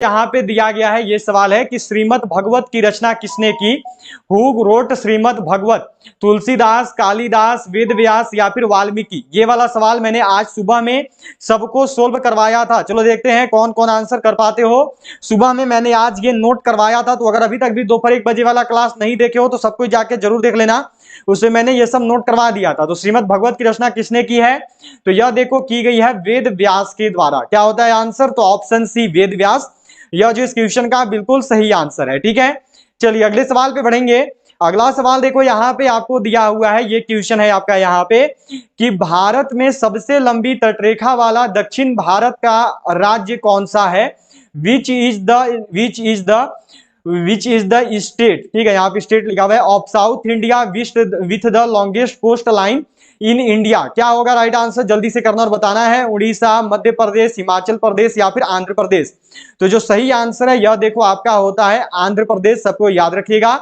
यहाँ पे दिया गया है, ये सवाल है कि श्रीमद् भगवत की रचना किसने की? हु रोट श्रीमद् भगवत? तुलसीदास, कालिदास, वेद व्यास या फिर वाल्मीकि? ये वाला सवाल मैंने आज सुबह में सबको सोल्व करवाया था। चलो देखते हैं कौन कौन आंसर कर पाते हो। सुबह में मैंने आज ये नोट करवाया था, तो अगर अभी तक भी दोपहर 1 बजे वाला क्लास नहीं देखे हो तो सबको जाके जरूर देख लेना, उसमें मैंने ये सब नोट करवा दिया था। तो श्रीमद् भगवत की रचना किसने की है? तो यह देखो की गई है वेद व्यास के द्वारा। क्या होता है आंसर? तो ऑप्शन सी वेद व्यास, यह जो इस क्वेश्चन का बिल्कुल सही आंसर है। ठीक है, चलिए अगले सवाल पे बढ़ेंगे। अगला सवाल देखो यहाँ पे आपको दिया हुआ है, ये क्वेश्चन है आपका यहाँ पे कि भारत में सबसे लंबी तटरेखा वाला दक्षिण भारत का राज्य कौन सा है? विच इज द स्टेट, ठीक है, यहाँ पे स्टेट लिखा हुआ है, of South India with the longest coast line in India. क्या होगा राइट आंसर? जल्दी से करना और बताना है। उड़ीसा, मध्य प्रदेश, हिमाचल प्रदेश या फिर आंध्र प्रदेश? तो जो सही आंसर है यह देखो आपका होता है आंध्र प्रदेश। सबको याद रखिएगा,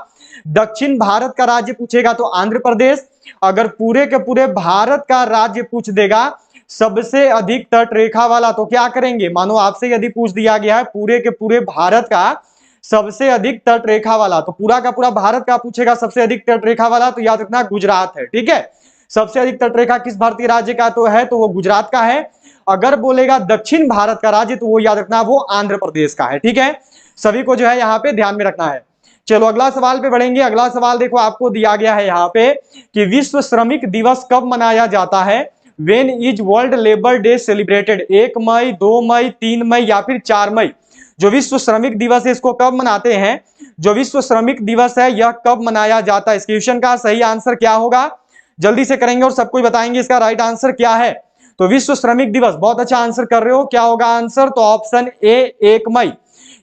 दक्षिण भारत का राज्य पूछेगा तो आंध्र प्रदेश। अगर पूरे के पूरे भारत का राज्य पूछ देगा सबसे अधिक तट रेखा वाला, तो क्या करेंगे? मानो आपसे यदि पूछ दिया गया है पूरे के पूरे भारत का सबसे अधिक तट रेखा वाला, तो पूरा का पूरा भारत का पूछेगा सबसे अधिक तट रेखा वाला, तो याद रखना गुजरात है। ठीक है, सबसे अधिक तटरेखा किस भारतीय राज्य का तो है? तो वो गुजरात का है। अगर बोलेगा दक्षिण भारत का राज्य तो वो याद रखना वो आंध्र प्रदेश का है। ठीक है, सभी को जो है यहाँ पे ध्यान में रखना है। चलो अगला सवाल पे बढ़ेंगे। अगला सवाल देखो आपको दिया गया है यहाँ पे कि विश्व श्रमिक दिवस कब मनाया जाता है? When is world labour day celebrated? 1 मई, 2 मई, 3 मई या फिर 4 मई? जो विश्व श्रमिक दिवस है इसको कब मनाते हैं? जो विश्व श्रमिक दिवस है यह कब मनाया जाता है? इस क्वेश्चन का सही आंसर क्या होगा? जल्दी से करेंगे और सबको बताएंगे इसका राइट आंसर क्या है। तो विश्व श्रमिक दिवस, बहुत अच्छा आंसर कर रहे हो। क्या होगा आंसर? तो ऑप्शन ए 1 मई।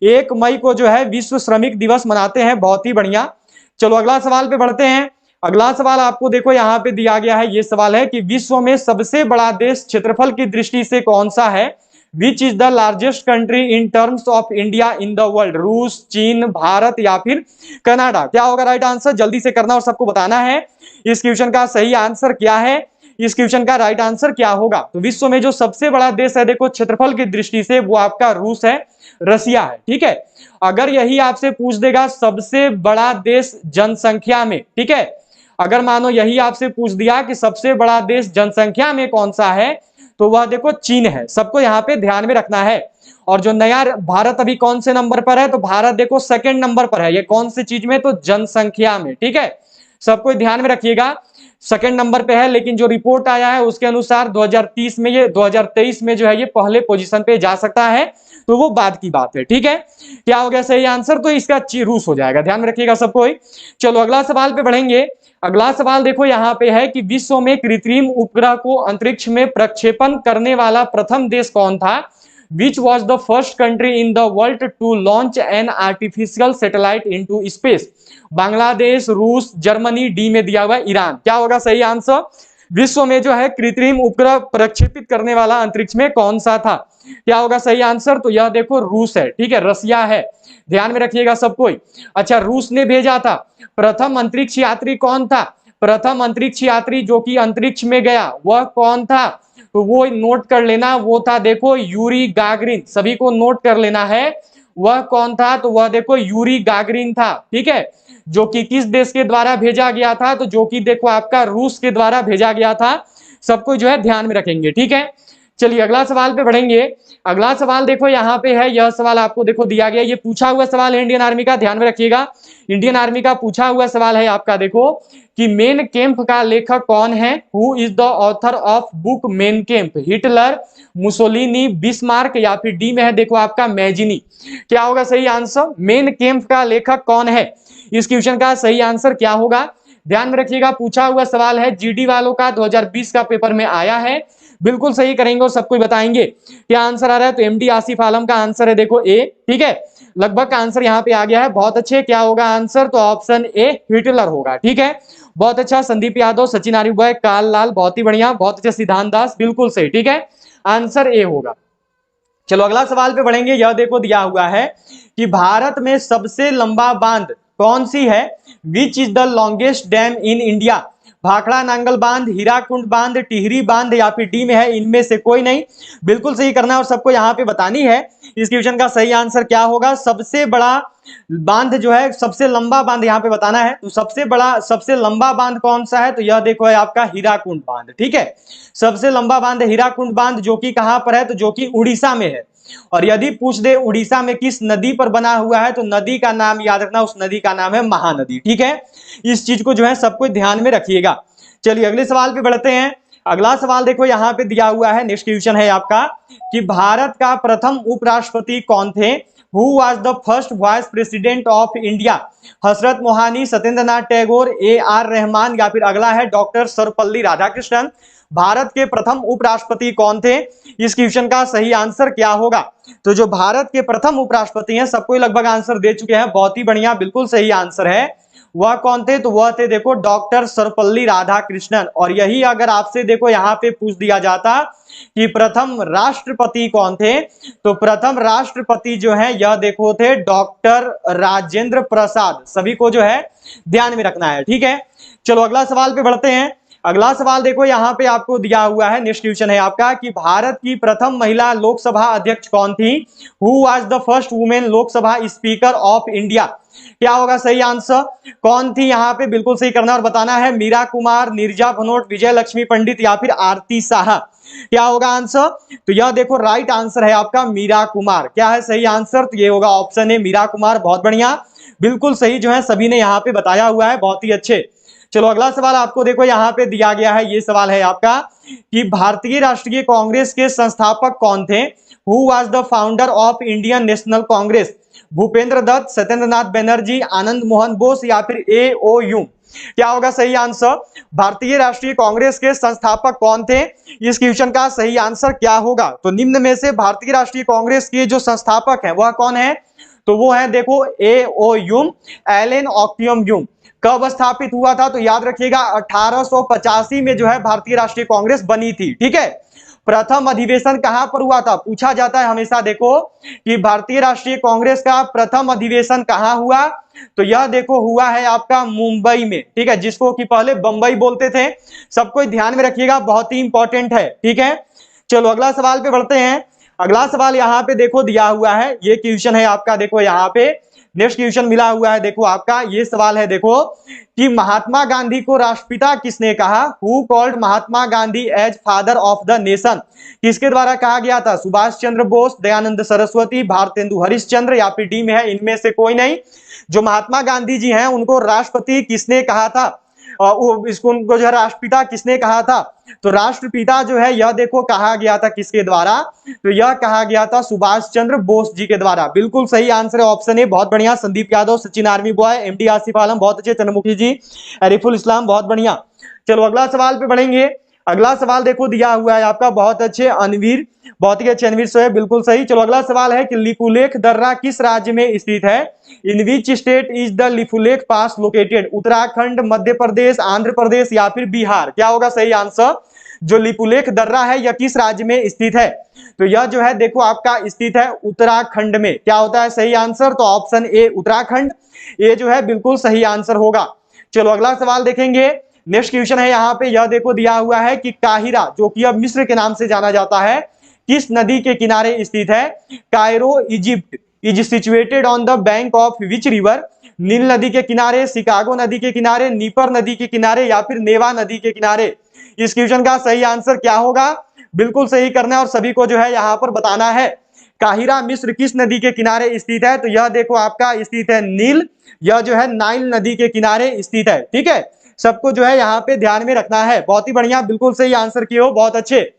1 मई को जो है विश्व श्रमिक दिवस मनाते हैं। बहुत ही बढ़िया। चलो अगला सवाल पे बढ़ते हैं। अगला सवाल आपको देखो यहाँ पे दिया गया है, ये सवाल है कि विश्व में सबसे बड़ा देश क्षेत्रफल की दृष्टि से कौन सा है? Which is the largest country in terms of India in the world? रूस, चीन, भारत या फिर कनाडा? क्या होगा राइट आंसर? जल्दी से करना और सबको बताना है इस क्वेश्चन का सही आंसर क्या है। इस क्वेश्चन का राइट आंसर क्या होगा? तो विश्व में जो सबसे बड़ा देश है देखो क्षेत्रफल की दृष्टि से, वो आपका रूस है, रसिया है। ठीक है, अगर यही आपसे पूछ देगा सबसे बड़ा देश जनसंख्या में, ठीक है, अगर मानो यही आपसे पूछ दिया कि सबसे बड़ा देश जनसंख्या में कौन सा है, तो वह देखो चीन है। सबको यहाँ पे ध्यान में रखना है। और जो नया भारत अभी कौन से नंबर पर है? तो भारत देखो सेकंड नंबर पर है। ये कौन सी चीज में? तो जनसंख्या में। ठीक है, सबको ध्यान में रखिएगा, सेकंड नंबर पे है। लेकिन जो रिपोर्ट आया है उसके अनुसार 2030 में ये 2023 में जो है ये पहले पोजीशन पे जा सकता है, तो वो बाद की बात है। ठीक है, क्या हो गया सही आंसर? तो इसका रूस हो जाएगा। ध्यान में रखिएगा सबको। चलो अगला सवाल पे बढ़ेंगे। अगला सवाल देखो यहाँ पे है कि विश्व में कृत्रिम उपग्रह को अंतरिक्ष में प्रक्षेपण करने वाला प्रथम देश कौन था? Which was the first country in the world to launch an artificial satellite into space? Bangladesh, रूस, जर्मनी, डी में दिया हुआ ईरान। क्या होगा सही आंसर? विश्व में जो है कृत्रिम उपग्रह प्रक्षेपित करने वाला अंतरिक्ष में कौन सा था? क्या होगा सही आंसर? तो यह देखो रूस है। ठीक है, रसिया है। ध्यान में रखिएगा सब कोई। अच्छा, रूस ने भेजा था। प्रथम अंतरिक्ष यात्री कौन था? प्रथम अंतरिक्ष यात्री जो कि अंतरिक्ष में गया वह कौन था? तो वो नोट कर लेना, वो था देखो यूरी गागरिन। सभी को नोट कर लेना है, वह कौन था? तो वह देखो यूरी गागरिन था। ठीक है, जो कि किस देश के द्वारा भेजा गया था? तो जो कि देखो आपका रूस के द्वारा भेजा गया था। सबको जो है ध्यान में रखेंगे। ठीक है, चलिए अगला सवाल पे बढ़ेंगे। अगला सवाल देखो यहाँ पे है, यह सवाल आपको देखो दिया गया, ये पूछा हुआ सवाल है इंडियन आर्मी का। ध्यान में रखिएगा, इंडियन आर्मी का पूछा हुआ सवाल है आपका। देखो कि मेन कैंप का लेखक कौन है? Who is the author of book main camp? Hitler, Mussolini, Bismarck या फिर डी में है देखो आपका मैजिनी? क्या होगा सही आंसर? मेन कैंप का लेखक कौन है? इस क्वेश्चन का सही आंसर क्या होगा? ध्यान में रखिएगा, पूछा हुआ सवाल है, जीडी वालों का 2020 का पेपर में आया है। बिल्कुल सही करेंगे और सबको बताएंगे क्या आंसर आ रहा है। तो एमडी आसिफ आलम का आंसर है देखो ए। ठीक है, लगभग का आंसर यहाँ पे आ गया है। बहुत अच्छे, क्या होगा आंसर? तो ऑप्शन ए हिटलर होगा। ठीक है, बहुत अच्छा। संदीप यादव, सचिन आर्यभट्ट, काल लाल, बहुत ही बढ़िया, बहुत अच्छा। सिद्धांत दास, बिल्कुल सही। ठीक है, आंसर ए होगा। चलो अगला सवाल पे बढ़ेंगे। यह देखो दिया हुआ है कि भारत में सबसे लंबा बांध कौन सी है? Which is the longest dam in India? Bhakra Nangal बांध, हीराकुंड बांध, टिहरी बांध या फिर डी में है इनमें से कोई नहीं। बिल्कुल सही करना है और सबको यहाँ पे बतानी है। इस क्वेश्चन का सही आंसर क्या होगा? सबसे बड़ा बांध जो है, सबसे लंबा बांध यहाँ पे बताना है। तो सबसे लंबा बांध कौन सा है? तो यह देखो है आपका हीराकुंड बांध। ठीक है, सबसे लंबा बांध हीराकुंड बांध, जो कि कहां पर है? तो जो कि उड़ीसा में है। और यदि पूछ दे उड़ीसा में किस नदी पर बना हुआ है, तो नदी का नाम याद रखना, उस नदी का नाम है महानदी। ठीक है, इस चीज को जो है सबको ध्यान में रखिएगा। चलिए अगले सवाल पे बढ़ते हैं। अगला सवाल देखो यहाँ पे दिया हुआ है, नेक्स्ट क्वेश्चन है आपका कि भारत का प्रथम उपराष्ट्रपति कौन थे? Who was the first vice president of India? Hazrat Mohani, Satyendra Nath Tagore, AR Rahman या फिर अगला है डॉक्टर सर्वपल्ली राधाकृष्णन। भारत के प्रथम उपराष्ट्रपति कौन थे? इस क्वेश्चन का सही आंसर क्या होगा? तो जो भारत के प्रथम उपराष्ट्रपति हैं, सबको लगभग आंसर दे चुके हैं, बहुत ही बढ़िया, बिल्कुल सही आंसर है। वह कौन थे? तो वह थे देखो डॉक्टर सर्वपल्ली राधाकृष्णन। और यही अगर आपसे देखो यहाँ पे पूछ दिया जाता कि प्रथम राष्ट्रपति कौन थे, तो प्रथम राष्ट्रपति जो है यह देखो थे डॉक्टर राजेंद्र प्रसाद। सभी को जो है ध्यान में रखना है। ठीक है, चलो अगला सवाल पे बढ़ते हैं। अगला सवाल देखो यहाँ पे आपको दिया हुआ है, नेक्स्ट क्वेश्चन है आपका कि भारत की प्रथम महिला लोकसभा अध्यक्ष कौन थी? Who was the first women Lok Sabha speaker of India? क्या होगा सही आंसर? कौन थी यहाँ पे? बिल्कुल सही करना और बताना है। मीरा कुमार, नीरजा भनोट, विजय लक्ष्मी पंडित या फिर आरती शाह? क्या होगा आंसर? तो यह देखो राइट आंसर है आपका मीरा कुमार। क्या है सही आंसर? तो ये होगा ऑप्शन ए मीरा कुमार। बहुत बढ़िया, बिल्कुल सही जो है सभी ने यहाँ पे बताया हुआ है, बहुत ही अच्छे। चलो अगला सवाल आपको देखो यहाँ पे दिया गया है, ये सवाल है आपका कि भारतीय राष्ट्रीय कांग्रेस के संस्थापक कौन थे? Who was the founder of Indian National Congress? Bhupendra Dutt, Satyendra Nath Banerjee, Anand Mohan Bose या फिर AO ह्यूम? क्या होगा सही आंसर? भारतीय राष्ट्रीय कांग्रेस के संस्थापक कौन थे? इस क्वेश्चन का सही आंसर क्या होगा? तो निम्न में से भारतीय राष्ट्रीय कांग्रेस के जो संस्थापक है वह कौन है? तो वो है देखो AO ह्यूम, एलन ऑक्टियम ह्यूम। कब स्थापित हुआ था? तो याद रखिएगा 1885 में जो है भारतीय राष्ट्रीय कांग्रेस बनी थी। ठीक है, प्रथम अधिवेशन कहां पर हुआ था? पूछा जाता है हमेशा देखो कि भारतीय राष्ट्रीय कांग्रेस का प्रथम अधिवेशन कहां हुआ? तो यह देखो हुआ है आपका मुंबई में। ठीक है, जिसको कि पहले बंबई बोलते थे। सबको ध्यान में रखिएगा, बहुत ही इंपॉर्टेंट है। ठीक है, चलो अगला सवाल पे बढ़ते हैं। अगला सवाल यहाँ पे देखो दिया हुआ है, ये क्वेश्चन है आपका देखो यहाँ पे नेक्स्ट क्वेश्चन मिला हुआ है देखो आपका, ये सवाल है देखो कि महात्मा गांधी को राष्ट्रपिता किसने कहा? Who called Mahatma Gandhi as father of the nation? किसके द्वारा कहा गया था? सुभाष चंद्र बोस, दयानंद सरस्वती, भारतेंदु हरिश्चंद्र या फिर डी में है इनमें से कोई नहीं। जो महात्मा गांधी जी हैं उनको राष्ट्रपति किसने कहा था? इसको उनको जो है राष्ट्रपिता किसने कहा था? तो राष्ट्रपिता जो है यह देखो कहा गया था किसके द्वारा? तो यह कहा गया था सुभाष चंद्र बोस जी के द्वारा। बिल्कुल सही आंसर है ऑप्शन ए। बहुत बढ़िया, Sandeep Yadav, Sachin army boy, MD Asif Alam बहुत अच्छे, चंद्रमुखी जी, अरिफुल इस्लाम बहुत बढ़िया। चलो अगला सवाल पे बढ़ेंगे। अगला सवाल देखो दिया हुआ है आपका, बहुत अच्छे अनवीर, बहुत ही अच्छे अनवीर सोहेब, बिल्कुल सही। चलो अगला सवाल है कि लिपुलेख दर्रा किस राज्य में स्थित है? In which state is the Lipulekh pass located? Uttarakhand, Madhya Pradesh, Andhra Pradesh या फिर बिहार? क्या होगा सही आंसर? जो लिपुलेख दर्रा है यह किस राज्य में स्थित है? तो यह जो है देखो आपका स्थित है उत्तराखंड में। क्या होता है सही आंसर? तो ऑप्शन ए उत्तराखंड, ये जो है बिल्कुल सही आंसर होगा। चलो अगला सवाल देखेंगे। नेक्स्ट क्वेश्चन है यहाँ पे, यह देखो दिया हुआ है कि काहिरा, जो कि अब मिस्र के नाम से जाना जाता है, किस नदी के किनारे स्थित है? Cairo Egypt is situated on the bank of which river? Nile नदी के किनारे, शिकागो नदी के किनारे, नीपर नदी के किनारे या फिर नेवा नदी के किनारे? इस क्वेश्चन का सही आंसर क्या होगा? बिल्कुल सही करना है और सभी को जो है यहाँ पर बताना है। काहिरा मिस्र किस नदी के किनारे स्थित है? तो यह देखो आपका स्थित है नील, यह जो है नाइल नदी के किनारे स्थित है। ठीक है, सबको जो है यहाँ पे ध्यान में रखना है। बहुत ही बढ़िया, बिल्कुल सही आंसर किए हो, बहुत अच्छे।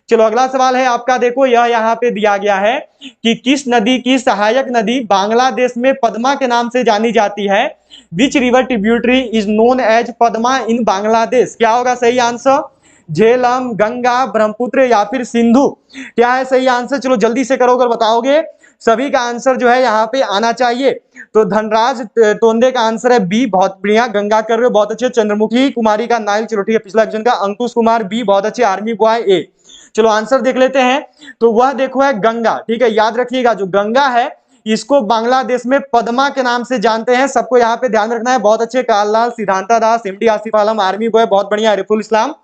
चलो अगला सवाल है आपका देखो, यह यहाँ पे दिया गया है कि किस नदी की सहायक नदी बांग्लादेश में पद्मा के नाम से जानी जाती है? Which river tributary is known as Padma in Bangladesh? क्या होगा सही आंसर? झेलम, गंगा, ब्रह्मपुत्र या फिर सिंधु? क्या है सही आंसर? चलो जल्दी से करो, अगर बताओगे सभी का आंसर जो है यहाँ पे आना चाहिए। तो धनराज तोंदे का आंसर है बी, बहुत बढ़िया। गंगा कर रहे हो, बहुत अच्छे। चंद्रमुखी कुमारी का नाइल, चलो ठीक है। पिछला क्वेश्चन का अंकुश कुमार बी, बहुत अच्छे। आर्मी बॉय ए। चलो आंसर देख लेते हैं। तो वह देखो है गंगा। ठीक है, याद रखिएगा जो गंगा है इसको बांग्लादेश में पद्मा के नाम से जानते हैं। सबको यहाँ पे ध्यान रखना है। बहुत अच्छे, कालालाल, सिद्धांता दास, एमडी आसिफ आलम, आर्मी बॉय, बहुत बढ़िया, आरिफुल इस्लाम,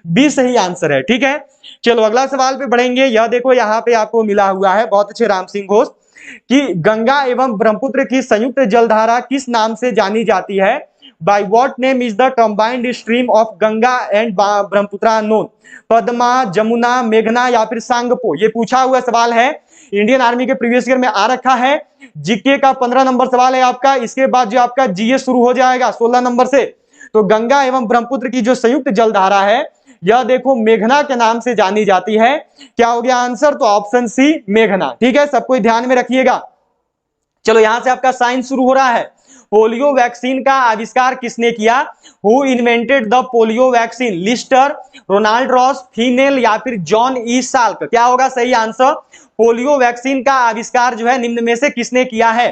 बी सही आंसर है। ठीक है, चलो अगला सवाल पे बढ़ेंगे। यह देखो यहाँ पे आपको मिला हुआ है, बहुत अच्छे राम सिंह घोष, कि गंगा एवं ब्रह्मपुत्र की संयुक्त जलधारा किस नाम से जानी जाती है? By what name is the combined stream of Ganga and Brahmaputra known? Padma, Jamuna, मेघना या फिर सांगपो? ये पूछा हुआ सवाल है, इंडियन आर्मी के प्रीवियस ईयर में आ रखा है। जीके का 15 नंबर सवाल है आपका। इसके बाद जो आपका जीएस शुरू हो जाएगा 16 नंबर से। तो गंगा एवं ब्रह्मपुत्र की जो संयुक्त जलधारा है, यह देखो मेघना के नाम से जानी जाती है। क्या हो गया आंसर? तो ऑप्शन सी मेघना। ठीक है, सबको ध्यान में रखिएगा। चलो यहां से आपका साइंस शुरू हो रहा है। पोलियो वैक्सीन का आविष्कार किसने किया? Who invented the polio vaccine? Lister, Ronald Ross, फीनेल या फिर जॉन ई साल्क? क्या होगा सही आंसर? पोलियो वैक्सीन का आविष्कार जो है निम्न में से किसने किया है?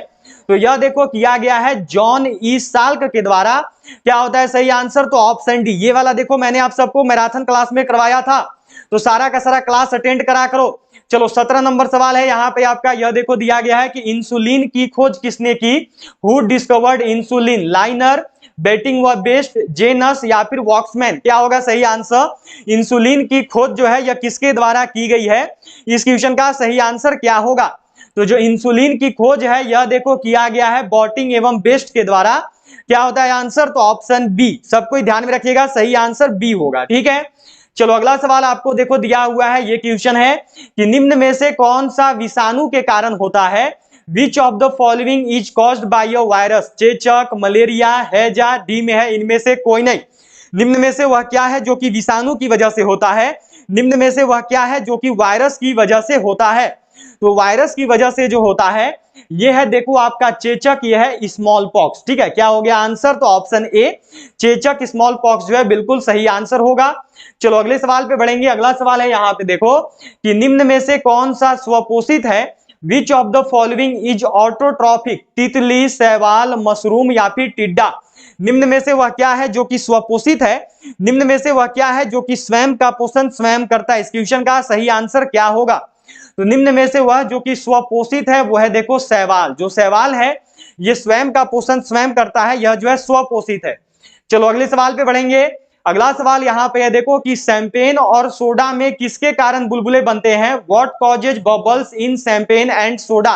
तो यह देखो किया गया है जॉन ई साल्क के द्वारा। क्या होता है सही आंसर? तो ऑप्शन डी। ये वाला देखो मैंने आप सबको मैराथन क्लास में करवाया था, तो सारा का सारा क्लास अटेंड करा करो। चलो 17 नंबर सवाल है यहाँ पे आपका। यह देखो दिया गया है कि इंसुलिन की खोज किसने की? Who discovered insulin? लाइनर, बेटिंग व बेस्ट, जेनस या फिर वॉक्समैन? क्या होगा सही आंसर? इंसुलिन की खोज जो है यह किसके द्वारा की गई है? इस क्वेश्चन का सही आंसर क्या होगा? तो जो इंसुलिन की खोज है यह देखो किया गया है बॉटिंग एवं बेस्ट के द्वारा। क्या होता है आंसर? तो ऑप्शन बी। सबको ध्यान में रखिएगा, सही आंसर बी होगा। ठीक है, चलो अगला सवाल आपको देखो दिया हुआ है। ये क्वेश्चन है कि निम्न में से कौन सा विषाणु के कारण होता है? Which of the following is caused by a virus? चेचक, मलेरिया, हैजा, डी में है इनमें से कोई नहीं। निम्न में से वह क्या है जो कि विषाणु की वजह से होता है? निम्न में से वह क्या है जो कि वायरस की वजह से होता है? तो वायरस की वजह से जो होता है यह है देखो आपका चेचक, यह है स्मॉल पॉक्स। ठीक है, क्या हो गया आंसर? तो ऑप्शन ए चेचक स्मॉल पॉक्स जो है बिल्कुल सही आंसर होगा। चलो अगले सवाल पे बढ़ेंगे। अगला सवाल है यहाँ पे देखो कि निम्न में से कौन सा स्वपोषित है? Which of the following is autotrophic? तितली, शैवाल, मशरूम या फिर टिड्डा? निम्न में से वह क्या है जो कि स्वपोषित है? निम्न में से वह क्या है जो कि स्वयं का पोषण स्वयं करता है? इस क्वेश्चन का सही आंसर क्या होगा? तो निम्न में से वह जो कि स्वपोषित है वो है देखो शैवाल। जो शैवाल है ये स्वयं का पोषण स्वयं करता है, यह जो है स्वपोषित है। चलो अगले सवाल पे बढ़ेंगे। अगला सवाल यहाँ पे है देखो कि शैंपेन और सोडा में किसके कारण बुलबुले बनते हैं? What causes bubbles in champagne and soda?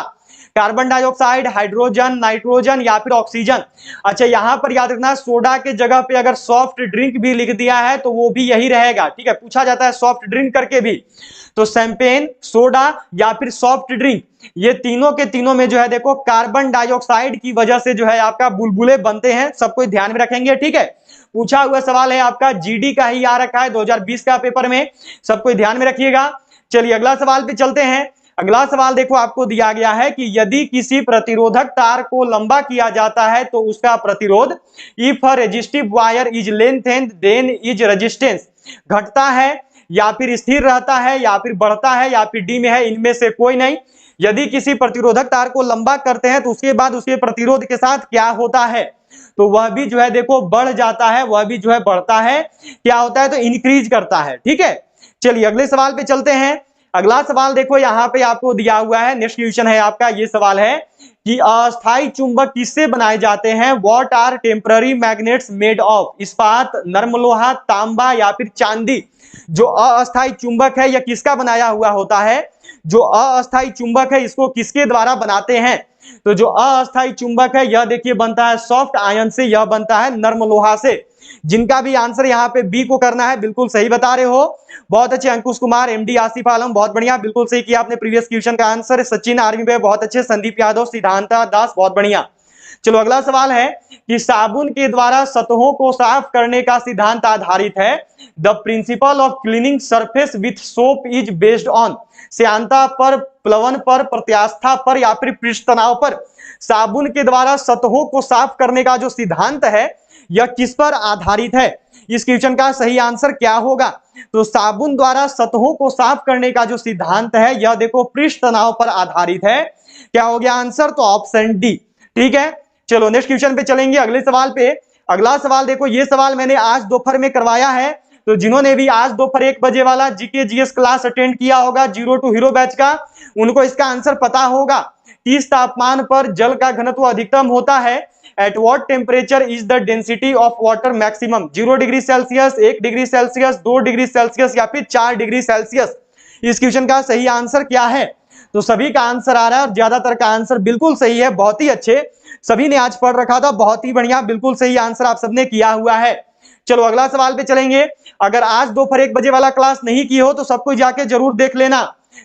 Carbon dioxide, hydrogen, nitrogen या फिर ऑक्सीजन? अच्छा यहां पर याद रखना सोडा के जगह पे अगर सॉफ्ट ड्रिंक भी लिख दिया है तो वो भी यही रहेगा। ठीक है, पूछा जाता है सॉफ्ट ड्रिंक करके भी। तो शैंपेन, सोडा या फिर सॉफ्ट ड्रिंक, ये तीनों के तीनों में जो है देखो कार्बन डाइऑक्साइड की वजह से जो है आपका बुलबुले बनते हैं। सबको ध्यान में रखेंगे। ठीक है, पूछा हुआ सवाल है आपका, जीडी का ही आ रखा है 2020 का पेपर में। सबको ध्यान में रखिएगा। चलिए अगला सवाल पे चलते हैं। अगला सवाल देखो आपको दिया गया है कि यदि किसी प्रतिरोधक तार को लंबा किया जाता है तो उसका प्रतिरोध, if a resistive wire is lengthened then is resistance, घटता है या फिर स्थिर रहता है या फिर बढ़ता है या फिर डी में है इनमें से कोई नहीं। यदि किसी प्रतिरोधक तार को लंबा करते हैं तो उसके बाद उसके प्रतिरोध के साथ क्या होता है? तो वह भी जो है देखो बढ़ जाता है, वह भी जो है बढ़ता है। क्या होता है? तो इंक्रीज करता है। ठीक है, चलिए अगले सवाल पे चलते हैं। अगला सवाल देखो यहाँ पे आपको दिया हुआ है, नेक्स्ट क्वेश्चन है आपका। ये सवाल है कि अस्थायी चुंबक किससे बनाए जाते हैं? What are temporary magnets made of? इस्पात, नर्म लोहा, तांबा या फिर चांदी? जो अस्थायी चुंबक है यह किसका बनाया हुआ होता है? जो अस्थायी चुंबक है इसको किसके द्वारा बनाते हैं? तो जो अस्थायी चुंबक है यह देखिए बनता है सॉफ्ट आयन से, यह बनता है नर्म लोहा से। जिनका भी आंसर यहाँ पे बी को करना है बिल्कुल सही बता रहे हो। बहुत अच्छे अंकुश कुमार, एमडी आसिफ आलम, बहुत बढ़िया, बिल्कुल सही किया आपने प्रीवियस क्वेश्चन का आंसर। सचिन आर्मी पे बहुत अच्छे, संदीप यादव, सिद्धांता दास, बहुत बढ़िया। चलो अगला सवाल है कि साबुन के द्वारा सतहों को साफ करने का सिद्धांत आधारित है। The principle of cleaning surface with soap is based on? श्यानता पर, प्लवन पर, प्रत्यास्था पर या फिर पृष्ठ तनाव पर? साबुन के द्वारा सतहों को साफ करने का जो सिद्धांत है यह किस पर आधारित है? इस क्वेश्चन का सही आंसर क्या होगा? तो साबुन द्वारा सतहों को साफ करने का जो सिद्धांत है यह देखो पृष्ठ तनाव पर आधारित है। क्या हो गया आंसर? तो ऑप्शन डी। ठीक है, चलो नेक्स्ट क्वेश्चन पे चलेंगे, अगले सवाल पे। अगला सवाल देखो, ये सवाल मैंने आज दोपहर में करवाया है, तो जिन्होंने भी आज दोपहर 1 बजे वाला जीके जीएस क्लास अटेंड किया होगा 0 टू हीरो बैच का, उनको इसका आंसर पता होगा। किस तापमान पर जल का घनत्व अधिकतम होता है? At what temperature is the density of water maximum? 0 degree Celsius, 1 degree Celsius, 2 degree Celsius या फिर 4 डिग्री सेल्सियस? इस क्वेश्चन का सही आंसर क्या है? तो सभी का आंसर आ रहा है और ज्यादातर का आंसर बिल्कुल सही है। बहुत ही अच्छे, सभी ने आज पढ़ रखा था, बहुत ही बढ़िया, बिल्कुल सही आंसर आप सबने किया हुआ है। चलो अगला सवाल पे चलेंगे। अगर आज दोपहर 1 बजे वाला क्लास नहीं की हो तो सबको जाके जरूर देख लेना।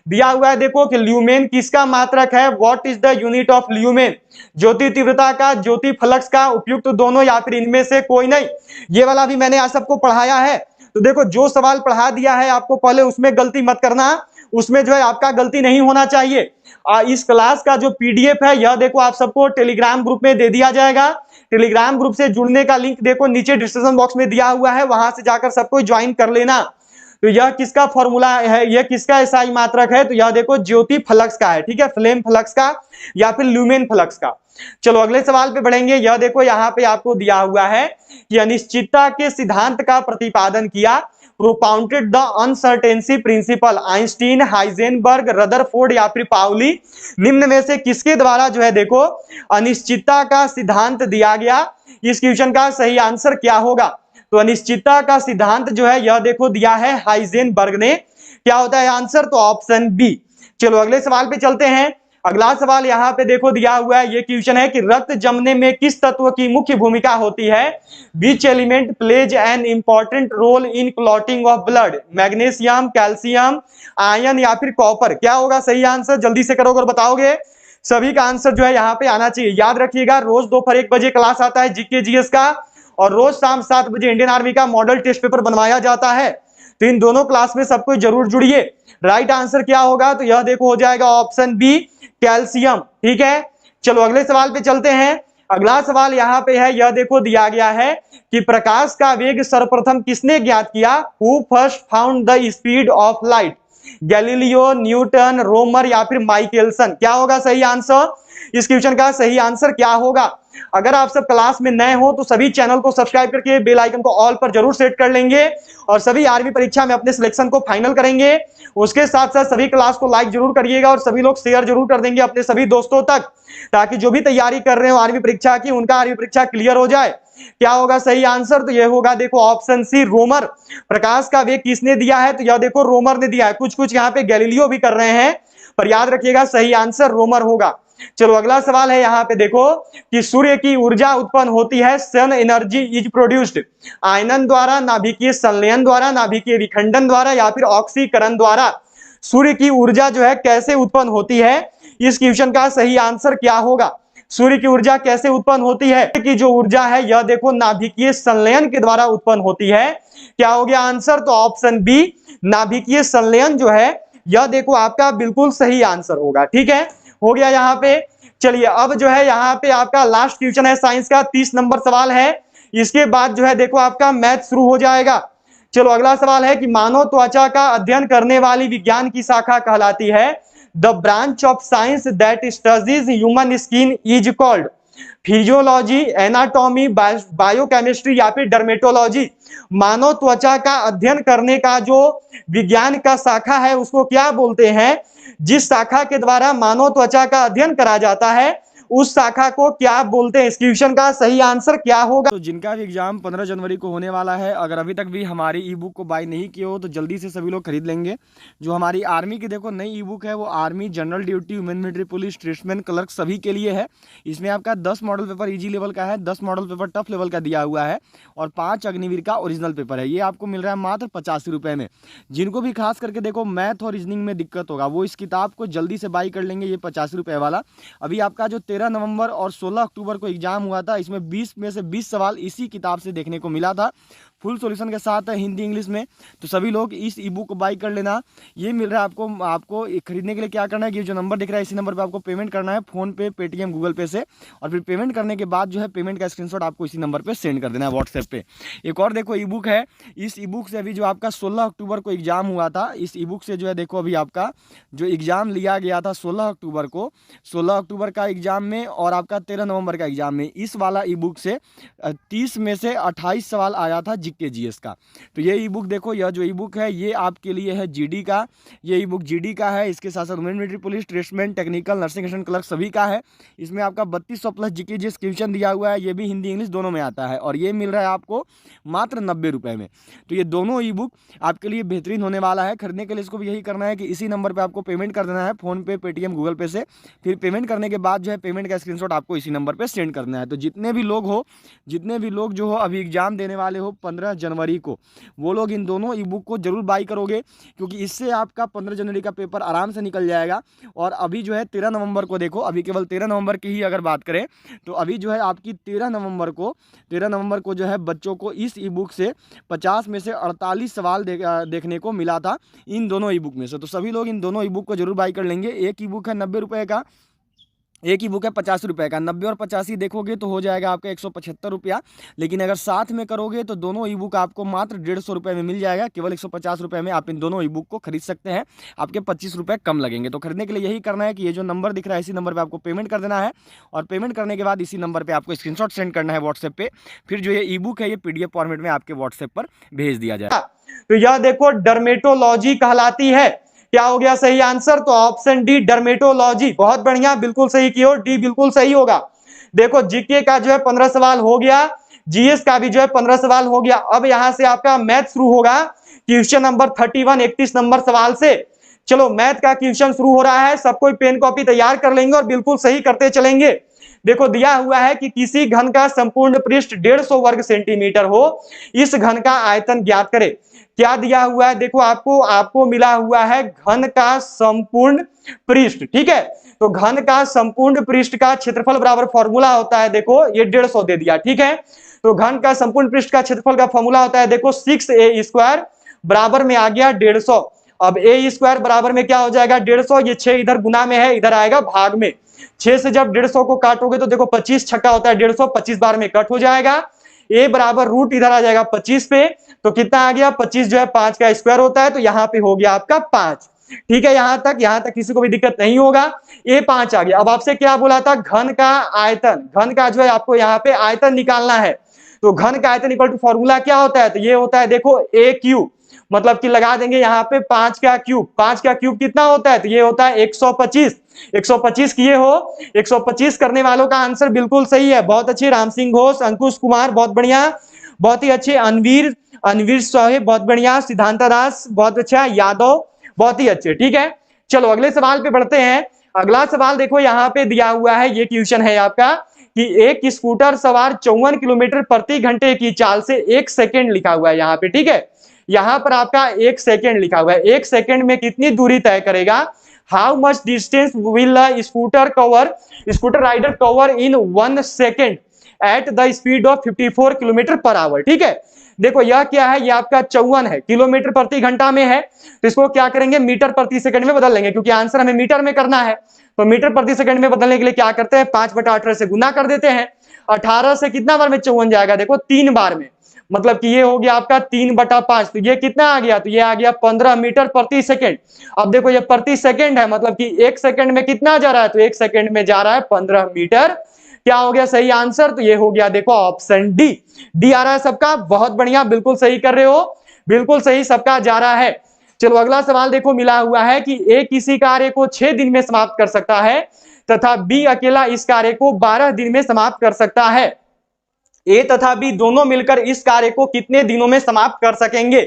दिया हुआ है देखो कि ल्यूमेन किसका मात्रक है? What is the unit of lumen? ज्योति तीव्रता का, ज्योति फ्लक्स का, उपयुक्त दोनों या फिर इनमें से कोई नहीं? ये वाला भी मैंने आज सबको पढ़ाया है। तो देखो जो सवाल पढ़ा दिया है आपको पहले उसमें गलती मत करना, उसमें जो है आपका गलती नहीं होना चाहिए। इस क्लास का जो पीडीएफ है यह देखो आप सबको टेलीग्राम ग्रुप में दे दिया जाएगा। टेलीग्राम ग्रुप से जुड़ने का लिंक देखो नीचे डिस्क्रिप्शन बॉक्स में दिया हुआ है, वहां से जाकर सबको ज्वाइन कर लेना। तो यह किसका फॉर्मूला है, यह किसका एसआई मात्रक है? तो यह देखो ज्योति फ्लक्स का है, ठीक है, फ्लेम फ्लक्स का या फिर ल्यूमेन फ्लक्स का। चलो अगले सवाल पे बढ़ेंगे। यह देखो यहाँ पे आपको दिया हुआ है कि अनिश्चितता के सिद्धांत का प्रतिपादन किया। Propounded the uncertainty principle? Einstein, Heisenberg, Rutherford या फिर पाउली? निम्न में से किसके द्वारा जो है देखो अनिश्चितता का सिद्धांत दिया गया? इस क्वेश्चन का सही आंसर क्या होगा? तो अनिश्चितता का सिद्धांत जो है यह देखो दिया है हाइजेनबर्ग ने। क्या होता है आंसर? तो ऑप्शन बी। चलो अगले सवाल पे चलते हैं। अगला सवाल यहाँ पे देखो दिया हुआ है, ये क्वेश्चन है कि रक्त जमने में किस तत्व की मुख्य भूमिका होती है? Which element plays an important role in clotting of blood? Magnesium, calcium, iron या फिर कॉपर? क्या होगा सही आंसर? जल्दी से करोगे और बताओगे। सभी का आंसर जो है यहाँ पे आना चाहिए। याद रखिएगा रोज दोपहर 1 बजे क्लास आता है जीके जीएस का, और रोज शाम 7 बजे इंडियन आर्मी का मॉडल टेस्ट पेपर बनवाया जाता है। तो इन दोनों क्लास में सबको जरूर जुड़िए। राइट आंसर क्या होगा? तो यह देखो हो जाएगा ऑप्शन बी, कैल्शियम। ठीक है, चलो अगले सवाल पे चलते हैं। अगला सवाल यहाँ पे है, यह देखो दिया गया है कि प्रकाश का वेग सर्वप्रथम किसने ज्ञात किया? Who first found the speed of light? Galileo, Newton, Romer या फिर माइकलसन? क्या होगा सही आंसर? इस क्वेश्चन का सही आंसर क्या होगा? अगर आप सब क्लास में नए हो तो सभी चैनल को सब्सक्राइब करके बेल आइकन को ऑल पर जरूर सेट कर लेंगे और सभी आर्मी परीक्षा में अपने सिलेक्शन को फाइनल करेंगे। उसके साथ साथ सभी क्लास को लाइक जरूर करिएगा और सभी लोग शेयर जरूर कर देंगे अपने सभी दोस्तों तक, ताकि जो भी तैयारी कर रहे हो आर्मी परीक्षा की उनका आर्मी परीक्षा क्लियर हो जाए। क्या होगा सही आंसर? तो यह होगा देखो ऑप्शन सी, रोमर। प्रकाश का वेग किसने दिया है? तो यह देखो रोमर ने दिया है। कुछ कुछ यहाँ पे गैलीलियो भी कर रहे हैं, पर याद रखिएगा सही आंसर रोमर होगा। चलो अगला सवाल है यहाँ पे देखो कि सूर्य की ऊर्जा उत्पन्न होती है, सन एनर्जी इज प्रोड्यूस्ड, आयनन द्वारा, नाभिकीय संलयन द्वारा, नाभिकीय विखंडन द्वारा या फिर ऑक्सीकरण द्वारा? सूर्य की ऊर्जा जो है कैसे उत्पन्न होती है? इस क्वेश्चन का सही आंसर क्या होगा? सूर्य की ऊर्जा कैसे उत्पन्न होती है? कि जो ऊर्जा है यह देखो नाभिकीय संलयन के द्वारा उत्पन्न होती है। क्या हो गया आंसर? तो ऑप्शन बी, नाभिकीय संलयन जो है यह देखो आपका बिल्कुल सही आंसर होगा। ठीक है, हो गया यहाँ पे। चलिए अब जो है यहाँ पे आपका लास्ट क्वेश्चन है साइंस का, 30 नंबर सवाल है। इसके बाद जो है देखो आपका मैथ शुरू हो जाएगा। चलो अगला सवाल है कि मानव त्वचा का अध्ययन करने वाली विज्ञान की शाखा कहलाती है? The branch of science that studies human skin is called? Physiology, anatomy, biochemistry या फिर डर्मेटोलॉजी? मानव त्वचा का अध्ययन करने का जो विज्ञान का शाखा है उसको क्या बोलते हैं? जिस शाखा के द्वारा मानव त्वचा का अध्ययन करा जाता है उस शाखा को क्या बोलते हैं? इस क्वेश्चन का सही आंसर क्या होगा? तो जिनका भी एग्जाम 15 जनवरी को होने वाला है, अगर अभी तक भी हमारी ई बुक को बाय नहीं किए हो तो जल्दी से सभी लोग खरीद लेंगे। जो हमारी आर्मी की देखो नई ई बुक है वो army general duty, women military police, tradesman, clerk सभी के लिए है। इसमें आपका 10 मॉडल पेपर ईजी लेवल का है, 10 मॉडल पेपर टफ लेवल का दिया हुआ है और 5 अग्निवीर का ओरिजिनल पेपर है। ये आपको मिल रहा है मात्र 85 रुपये में। जिनको भी खास करके देखो मैथ और रीजनिंग में दिक्कत होगा वो इस किताब को जल्दी से बाई कर लेंगे। ये 85 रुपये वाला। अभी आपका जो 13 नवंबर और 16 अक्टूबर को एग्जाम हुआ था, इसमें 20 में से 20 सवाल इसी किताब से देखने को मिला था, फुल सॉल्यूशन के साथ है, हिंदी इंग्लिश में। तो सभी लोग इस ई बुक को बाई कर लेना। ये मिल रहा है आपको खरीदने के लिए क्या करना है, ये जो नंबर दिख रहा है इसी नंबर पे आपको पेमेंट करना है, फोन पे, पेटीएम, गूगल पे से। और फिर पेमेंट करने के बाद जो है पेमेंट का स्क्रीनशॉट आपको इसी नंबर पे सेंड कर देना है व्हाट्सएप पे। एक और देखो ई बुक है, इस ई बुक से अभी जो आपका 16 अक्टूबर को एग्जाम हुआ था, इस ई बुक से जो है देखो अभी आपका जो एग्जाम लिया गया था 16 अक्टूबर को, 16 अक्टूबर का एग्जाम में और आपका 13 नवंबर का एग्जाम में, इस वाला ई बुक से 30 में से 28 सवाल आया था बेसिक के जीएस का। तो ये ई बुक देखो, यह जो ई बुक है ये आपके लिए है जीडी का, ये ई बुक जीडी का है। इसके साथ साथ women military police, tradesman, technical, nursing assistant clerk सभी का है। इसमें आपका 3200 प्लस जीके जीएस क्वेश्चन दिया हुआ है, ये भी हिंदी इंग्लिश दोनों में आता है और ये मिल रहा है आपको मात्र 90 रुपये में। तो ये दोनों ई बुक आपके लिए बेहतरीन होने वाला है। खरीदने के लिए इसको भी यही करना है कि इसी नंबर पर आपको पेमेंट कर देना है, फोन पे, पेटीएम, गूगल पे से। फिर पेमेंट करने के बाद जो है पेमेंट का स्क्रीनशॉट आपको इसी नंबर पर सेंड करना है। तो जितने भी लोग जो हो अभी एग्जाम देने वाले हो 15 जनवरी को, वो लोग इन दोनों ई बुक को जरूर बाई करोगे, क्योंकि इससे आपका 15 जनवरी का पेपर आराम से निकल जाएगा। और अभी जो है 13 नवंबर को देखो, अभी केवल 13 नवंबर की ही अगर बात करें तो अभी जो है आपकी 13 नवंबर को जो है बच्चों को इस ई बुक से 50 में से 48 सवाल देखने को मिला था इन दोनों ई बुक में से। तो सभी लोग इन दोनों ई बुक को जरूर बाई कर लेंगे। एक ई बुक है 90 रुपये का, एक ही बुक है 50 रुपये का। 90 और 85 देखोगे तो हो जाएगा आपका 175 रुपया, लेकिन अगर साथ में करोगे तो दोनों ई बुक आपको मात्र 150 रुपये में मिल जाएगा। केवल 150 रुपये में आप इन दोनों ई बुक को खरीद सकते हैं, आपके 25 रुपये कम लगेंगे। तो खरीदने के लिए यही करना है कि ये जो नंबर दिख रहा है इसी नंबर पर आपको पेमेंट कर देना है, और पेमेंट करने के बाद इसी नंबर पर आपको स्क्रीनशॉट सेंड करना है व्हाट्सएप पे। फिर जो ये ई बुक है ये PDF फॉर्मेट में आपके व्हाट्सएप पर भेज दिया जाए। तो यह देखो डर्मेटोलॉजी कहलाती है। क्या हो गया सही आंसर? तो ऑप्शन डी डर्मेटोलॉजी। बहुत बढ़िया, बिल्कुल सही किया, डी बिल्कुल सही होगा। देखो जीके का जो है 15 सवाल हो गया, जीएस का भी जो है 15 सवाल हो गया। अब यहां से आपका मैथ शुरू होगा, क्वेश्चन नंबर 31 31 नंबर सवाल से। चलो मैथ का क्वेश्चन शुरू हो रहा है, सब कोई पेन कॉपी तैयार कर लेंगे और बिल्कुल सही करते चलेंगे। देखो दिया हुआ है कि किसी घन का संपूर्ण पृष्ठ 150 वर्ग सेंटीमीटर हो, इस घन का आयतन ज्ञात करे। क्या दिया हुआ है? देखो आपको मिला हुआ है घन का संपूर्ण पृष्ठ, ठीक है। तो घन का संपूर्ण पृष्ठ का क्षेत्रफल बराबर फॉर्मूला होता है, देखो ये 150 दे दिया, ठीक है। तो घन का संपूर्ण पृष्ठ का क्षेत्रफल का फॉर्मूला होता है देखो 6a² बराबर में आ गया 150। अब a² बराबर में क्या हो जाएगा 150, ये 6 इधर गुना में है, इधर आएगा भाग में। 6 से जब 150 को काटोगे तो देखो 25 छक्का होता है 150, 25 बार में कट हो जाएगा। a बराबर रूट इधर आ जाएगा 25 पे, तो कितना आ गया 25 जो है 5 का स्क्वायर होता है, तो यहाँ पे हो गया आपका 5। ठीक है, यहां तक किसी को भी दिक्कत नहीं होगा। ये 5 आ गया। अब आपसे क्या बोला था? घन का आयतन, घन का जो है आपको यहाँ पे आयतन निकालना है। तो घन का आयतन इक्वल टू फॉर्मूला क्या होता है? तो ये होता है देखो a³, मतलब कि लगा देंगे यहाँ पे 5 का क्यूब। 5 का क्यूब कितना होता है? तो ये होता है 125। 125 किए हो, 125 करने वालों का आंसर बिल्कुल सही है। बहुत अच्छे, राम सिंह घोष, अंकुश कुमार बहुत बढ़िया, बहुत ही अच्छे, अनवीर साहेब बहुत बढ़िया, सिद्धांता दास बहुत अच्छा, यादव बहुत ही अच्छे। ठीक है, चलो अगले सवाल पे बढ़ते हैं। अगला सवाल देखो यहाँ पे दिया हुआ है, ये क्वेश्चन है आपका कि एक स्कूटर सवार 54 किलोमीटर प्रति घंटे की चाल से 1 सेकेंड लिखा हुआ है यहाँ पे। ठीक है, यहाँ पर आपका 1 सेकेंड लिखा हुआ है। 1 सेकेंड में कितनी दूरी तय करेगा? How much distance will scooter rider cover in 1 second at the speed of 54 kilometre per hour. ठीक है, देखो यह क्या है? ये आपका 54 है, किलोमीटर प्रति घंटा में है, तो इसको क्या करेंगे? मीटर प्रति सेकंड में बदल लेंगे, क्योंकि आंसर हमें मीटर में करना है। तो मीटर प्रति सेकंड में बदलने के लिए क्या करते हैं? 5/18 से गुना कर देते हैं। 18 से कितना बार में 54 जाएगा? देखो 3 बार में, मतलब कि ये हो गया आपका 3/5। तो ये कितना आ गया? तो ये आ गया 15 मीटर प्रति सेकंड। अब देखो ये प्रति सेकंड है, मतलब कि 1 सेकंड में कितना जा रहा है? तो 1 सेकंड में जा रहा है 15 मीटर। क्या हो गया सही आंसर? तो ये हो गया देखो ऑप्शन डी आ रहा है सबका। बहुत बढ़िया, बिल्कुल सही कर रहे हो, बिल्कुल सही सबका जा रहा है। चलो अगला सवाल देखो, मिला हुआ है कि ए किसी कार्य को 6 दिन में समाप्त कर सकता है तथा बी अकेला इस कार्य को 12 दिन में समाप्त कर सकता है। ए तथा बी दोनों मिलकर इस कार्य को कितने दिनों में समाप्त कर सकेंगे?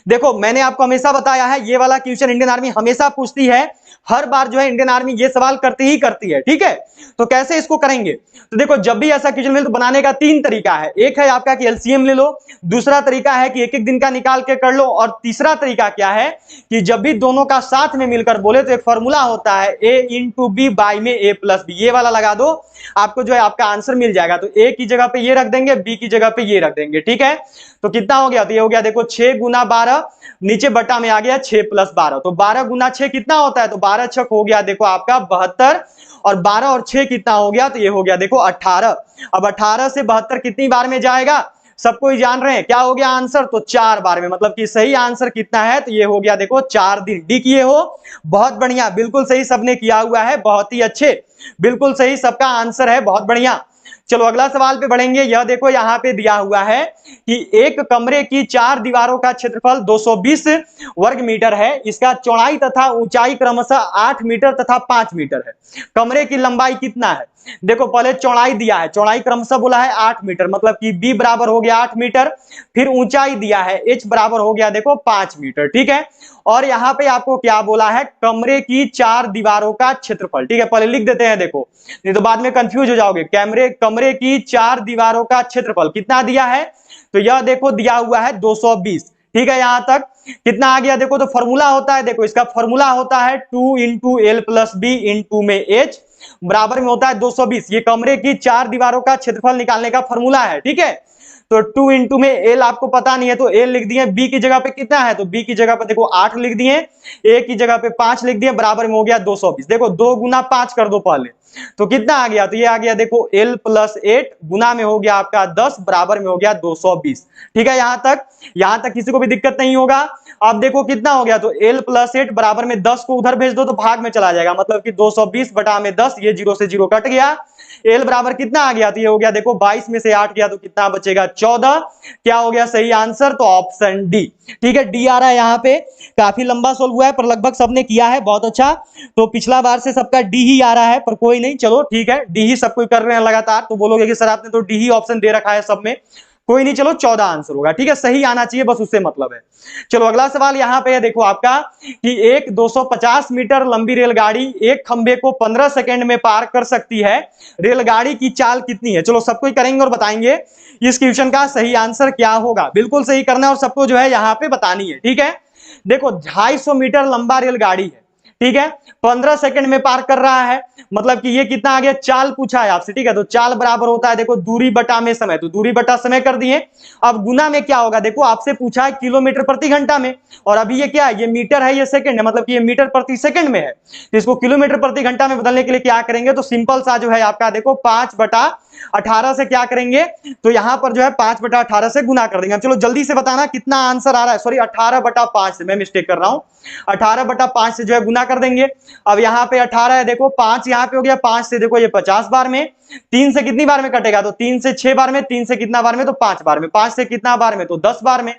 देखो मैंने आपको हमेशा बताया है, ये वाला क्वेश्चन इंडियन आर्मी हमेशा पूछती है, हर बार जो है इंडियन आर्मी ये सवाल करती है। ठीक है, तो कैसे इसको करेंगे? तो देखो जब भी ऐसा क्वेश्चन मिले तो बनाने का 3 तरीका है। एक है आपका कि एलसीएम ले लो, दूसरा तरीका है कि एक एक दिन का निकाल के कर लो, और तीसरा तरीका क्या है कि जब भी दोनों का साथ में मिलकर बोले तो एक फॉर्मूला होता है a/b बाई में a+b, ये वाला लगा दो, आपको जो है आपका आंसर मिल जाएगा। तो a की जगह पे ये रख देंगे, b की जगह पे ये रख देंगे। ठीक है, तो कितना हो गया? तो ये हो गया देखो 6 गुना 12, नीचे बटा में आ गया 6 + 12, तो 12 गुना 6 कितना होता है? तो 12 छक हो गया देखो आपका 72, और 12 और 6 कितना हो गया? तो ये हो गया देखो 18। अब 18 से 72 कितनी बार में जाएगा? सबको ही जान रहे हैं, क्या हो गया आंसर? तो 4 बार में, मतलब कि सही आंसर कितना है? तो ये हो गया देखो 4 दिन। डी किए हो, बहुत बढ़िया, बिल्कुल सही सबने किया हुआ है, बहुत ही अच्छे, बिल्कुल सही सबका आंसर है, बहुत बढ़िया। चलो अगला सवाल पे बढ़ेंगे। यह देखो यहाँ पे दिया हुआ है कि एक कमरे की 4 दीवारों का क्षेत्रफल 220 वर्ग मीटर है, इसका चौड़ाई तथा ऊंचाई क्रमशः 8 मीटर तथा 5 मीटर है। कमरे की लंबाई कितना है? देखो पहले चौड़ाई दिया है, चौड़ाई क्रमशः बोला है 8 मीटर, मतलब कि बी बराबर हो गया 8 मीटर। फिर ऊंचाई दिया है एच बराबर हो गया देखो 5 मीटर, ठीक है। और यहाँ पे आपको क्या बोला है? कमरे की 4 दीवारों का क्षेत्रफल, ठीक है। पहले लिख देते हैं देखो, नहीं तो बाद में कंफ्यूज हो जाओगे। कमरे की 4 दीवारों का क्षेत्रफल कितना दिया है? तो यह देखो दिया हुआ है 220, ठीक है। यहां तक कितना आ गया देखो, तो फॉर्मूला होता है, देखो इसका फॉर्मूला होता है 2 into L plus B into में एच बराबर में होता है 220। ये कमरे की 4 दीवारों का क्षेत्रफल निकालने का फॉर्मूला है, ठीक है। तो 2 इंटू में एल आपको पता नहीं है तो एल लिख दिए, बी की जगह पे कितना है तो बी की जगह पे देखो 8 लिख दिए, ए की जगह पे 5 लिख दिए, बराबर में हो गया 220। देखो 2 गुना 5 कर दो पहले, तो कितना आ गया? तो ये आ गया देखो एल प्लस 8 गुना में हो गया आपका 10 बराबर में हो गया 220, ठीक है। यहां तक किसी को भी दिक्कत नहीं होगा। अब देखो कितना हो गया, तो एल प्लस 8 बराबर में 10 को उधर भेज दो तो भाग में चला जाएगा, मतलब कि 220 बटा में 10, ये 0 से 0 कट गया। एल बराबर कितना आ गया? तो ये हो गया देखो 22 में से 8 गया तो कितना बचेगा? 14। क्या हो गया सही आंसर? तो ऑप्शन डी, ठीक है। डी आ रहा है यहाँ पे। काफी लंबा सोल्व हुआ है पर लगभग सबने किया है, बहुत अच्छा। तो पिछला बार से सबका डी ही आ रहा है, पर कोई नहीं, चलो ठीक है, डी ही सब कोई कर रहे हैं लगातार। तो बोलोगे कि सर आपने तो डी ही ऑप्शन दे रखा है सब में, कोई नहीं, चलो 14 आंसर होगा, ठीक है। सही आना चाहिए बस, उससे मतलब है। चलो अगला सवाल यहाँ पे है देखो आपका कि एक 250 मीटर लंबी रेलगाड़ी एक खंबे को 15 सेकंड में पार कर सकती है, रेलगाड़ी की चाल कितनी है? चलो सबको ही करेंगे और बताएंगे इस क्वेश्चन का सही आंसर क्या होगा। बिल्कुल सही करना है और सबको जो है यहाँ पे बतानी है, ठीक है। देखो 250 मीटर लंबा रेलगाड़ी है, ठीक है, 15 सेकंड में पार कर रहा है, मतलब कि ये कितना आ गया? चाल पूछा है आपसे, ठीक है। तो चाल बराबर होता है देखो दूरी बटा में समय, तो दूरी बटा समय कर दिए। अब गुना में क्या होगा? देखो आपसे पूछा है किलोमीटर प्रति घंटा में, और अभी ये क्या है? ये मीटर है, ये सेकंड है, मतलब कि ये मीटर प्रति सेकंड में है। तो इसको किलोमीटर प्रति घंटा में बदलने के लिए क्या करेंगे? तो सिंपल सा जो है आपका देखो 5/18 से क्या करेंगे? तो यहां पर जो है 5/18 से गुना कर देंगे। चलो जल्दी से बताना कितना आंसर आ रहा है। सॉरी 18/5 से मैं मिस्टेक कर रहा हूं, 18/5 से जो है गुना कर देंगे। अब यहाँ पे 18 है, देखो 5 यहाँ पे हो गया, 5 से देखो ये 50 बार में, 3 से कितनी बार में कटेगा? तो 3 से 6 बार में, 3 से कितना बार में? तो 5 बार में, 5 से कितना बार में? तो 10 बार में।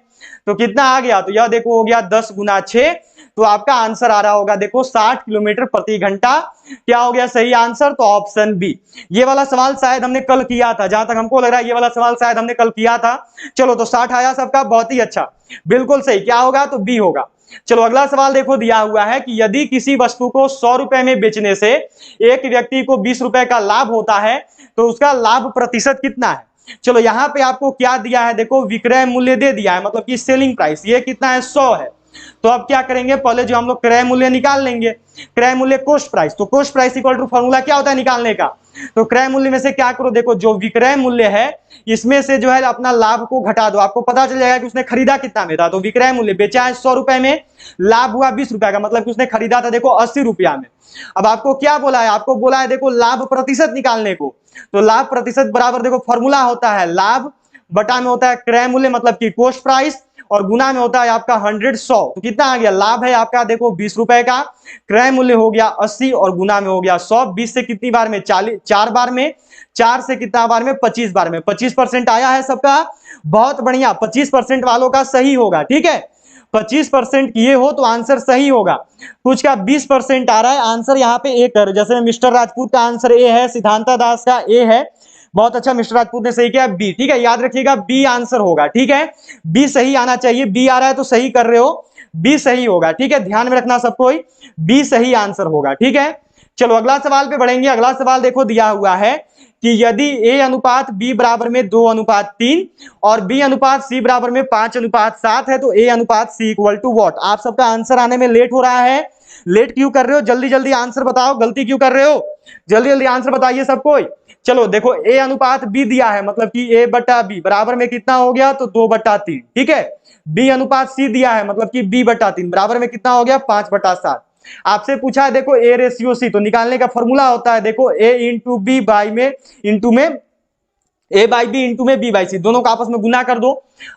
तो कितना आ गया? तो यह देखो हो गया 10 गुना 6, तो आपका आंसर आ रहा होगा देखो 60 किलोमीटर प्रति घंटा। क्या हो गया सही आंसर? तो ऑप्शन बी। ये वाला सवाल शायद हमने कल किया था, जहां तक हमको लग रहा है ये वाला सवाल शायद हमने कल किया था। चलो तो 60 आया सबका, बहुत ही अच्छा, बिल्कुल सही। क्या होगा? तो बी होगा। चलो अगला सवाल देखो दिया हुआ है कि यदि किसी वस्तु को 100 रुपए में बेचने से एक व्यक्ति को 20 रुपए का लाभ होता है तो उसका लाभ प्रतिशत कितना है? चलो यहां पे आपको क्या दिया है? देखो विक्रय मूल्य दे दिया है, मतलब कि सेलिंग प्राइस, ये कितना है? 100 है। तो अब क्या करेंगे? पहले जो हम लोग क्रय मूल्य निकाल लेंगे, क्रय मूल्य कॉस्ट प्राइस, तो cost price equal to formula क्या होता है निकालने का? तो क्रय मूल्य में से क्या करो? देखो जो विक्रय मूल्य है इसमें से जो है अपना लाभ को घटा दो, आपको पता चल जाएगा कि उसने खरीदा कितना में था। तो विक्रय मूल्य बेचा है 100 रुपए में, लाभ हुआ 20 रुपए का, मतलब कि उसने खरीदा था देखो 80 रुपया में। अब आपको क्या बोला है? आपको बोला है देखो लाभ प्रतिशत निकालने को। तो लाभ प्रतिशत बराबर देखो फॉर्मूला होता है लाभ बटा में होता है क्रय मूल्य, मतलब कि कॉस्ट प्राइस, और गुना में होता है आपका 100। तो कितना आ गया? लाभ है आपका देखो 20 रुपए का, क्रय मूल्य हो गया 80 और गुना में हो गया 100। 20 से कितनी बार में? 4 बार में, 4 से कितना बार में? 25 बार में। 25% आया है सबका, बहुत बढ़िया। 25% वालों का सही होगा, ठीक है। 25% किए हो तो आंसर सही होगा। कुछ का 20% आ रहा है आंसर, यहाँ पे ए कर, जैसे मिस्टर राजपूत का आंसर ए है, सिद्धांता दास का ए है, बहुत अच्छा, मिस्टर राजपूत ने सही किया बी, ठीक है। याद रखिएगा बी आंसर होगा, ठीक है। बी सही आना चाहिए, बी आ रहा है तो सही कर रहे हो, बी सही होगा, ठीक है। ध्यान में रखना सबको, बी सही आंसर होगा, ठीक है। चलो अगला सवाल पे बढ़ेंगे। अगला सवाल देखो दिया हुआ है कि यदि a अनुपात b बराबर में 2:3 और b अनुपात c बराबर में 5:7 है तो a अनुपात c इक्वल टू व्हाट? आप सबका आंसर आने में लेट हो रहा है, लेट क्यों कर रहे हो? जल्दी जल्दी आंसर बताओ, गलती क्यों कर रहे हो? जल्दी जल्दी आंसर बताइए सबको। चलो देखो a अनुपात b दिया है, मतलब कि a बटा b बराबर में कितना हो गया? तो 2/3, ठीक है। b अनुपात c दिया है, मतलब कि b/3 बराबर में कितना हो गया? 5/7। आपसे पूछा है देखो a रेशियो c, तो निकालने का फॉर्मूला होता है देखो a इंटू बी बाई में इंटू में a बाई बी इंटू में b बाई सी, दोनों का आपस में गुना कर दो।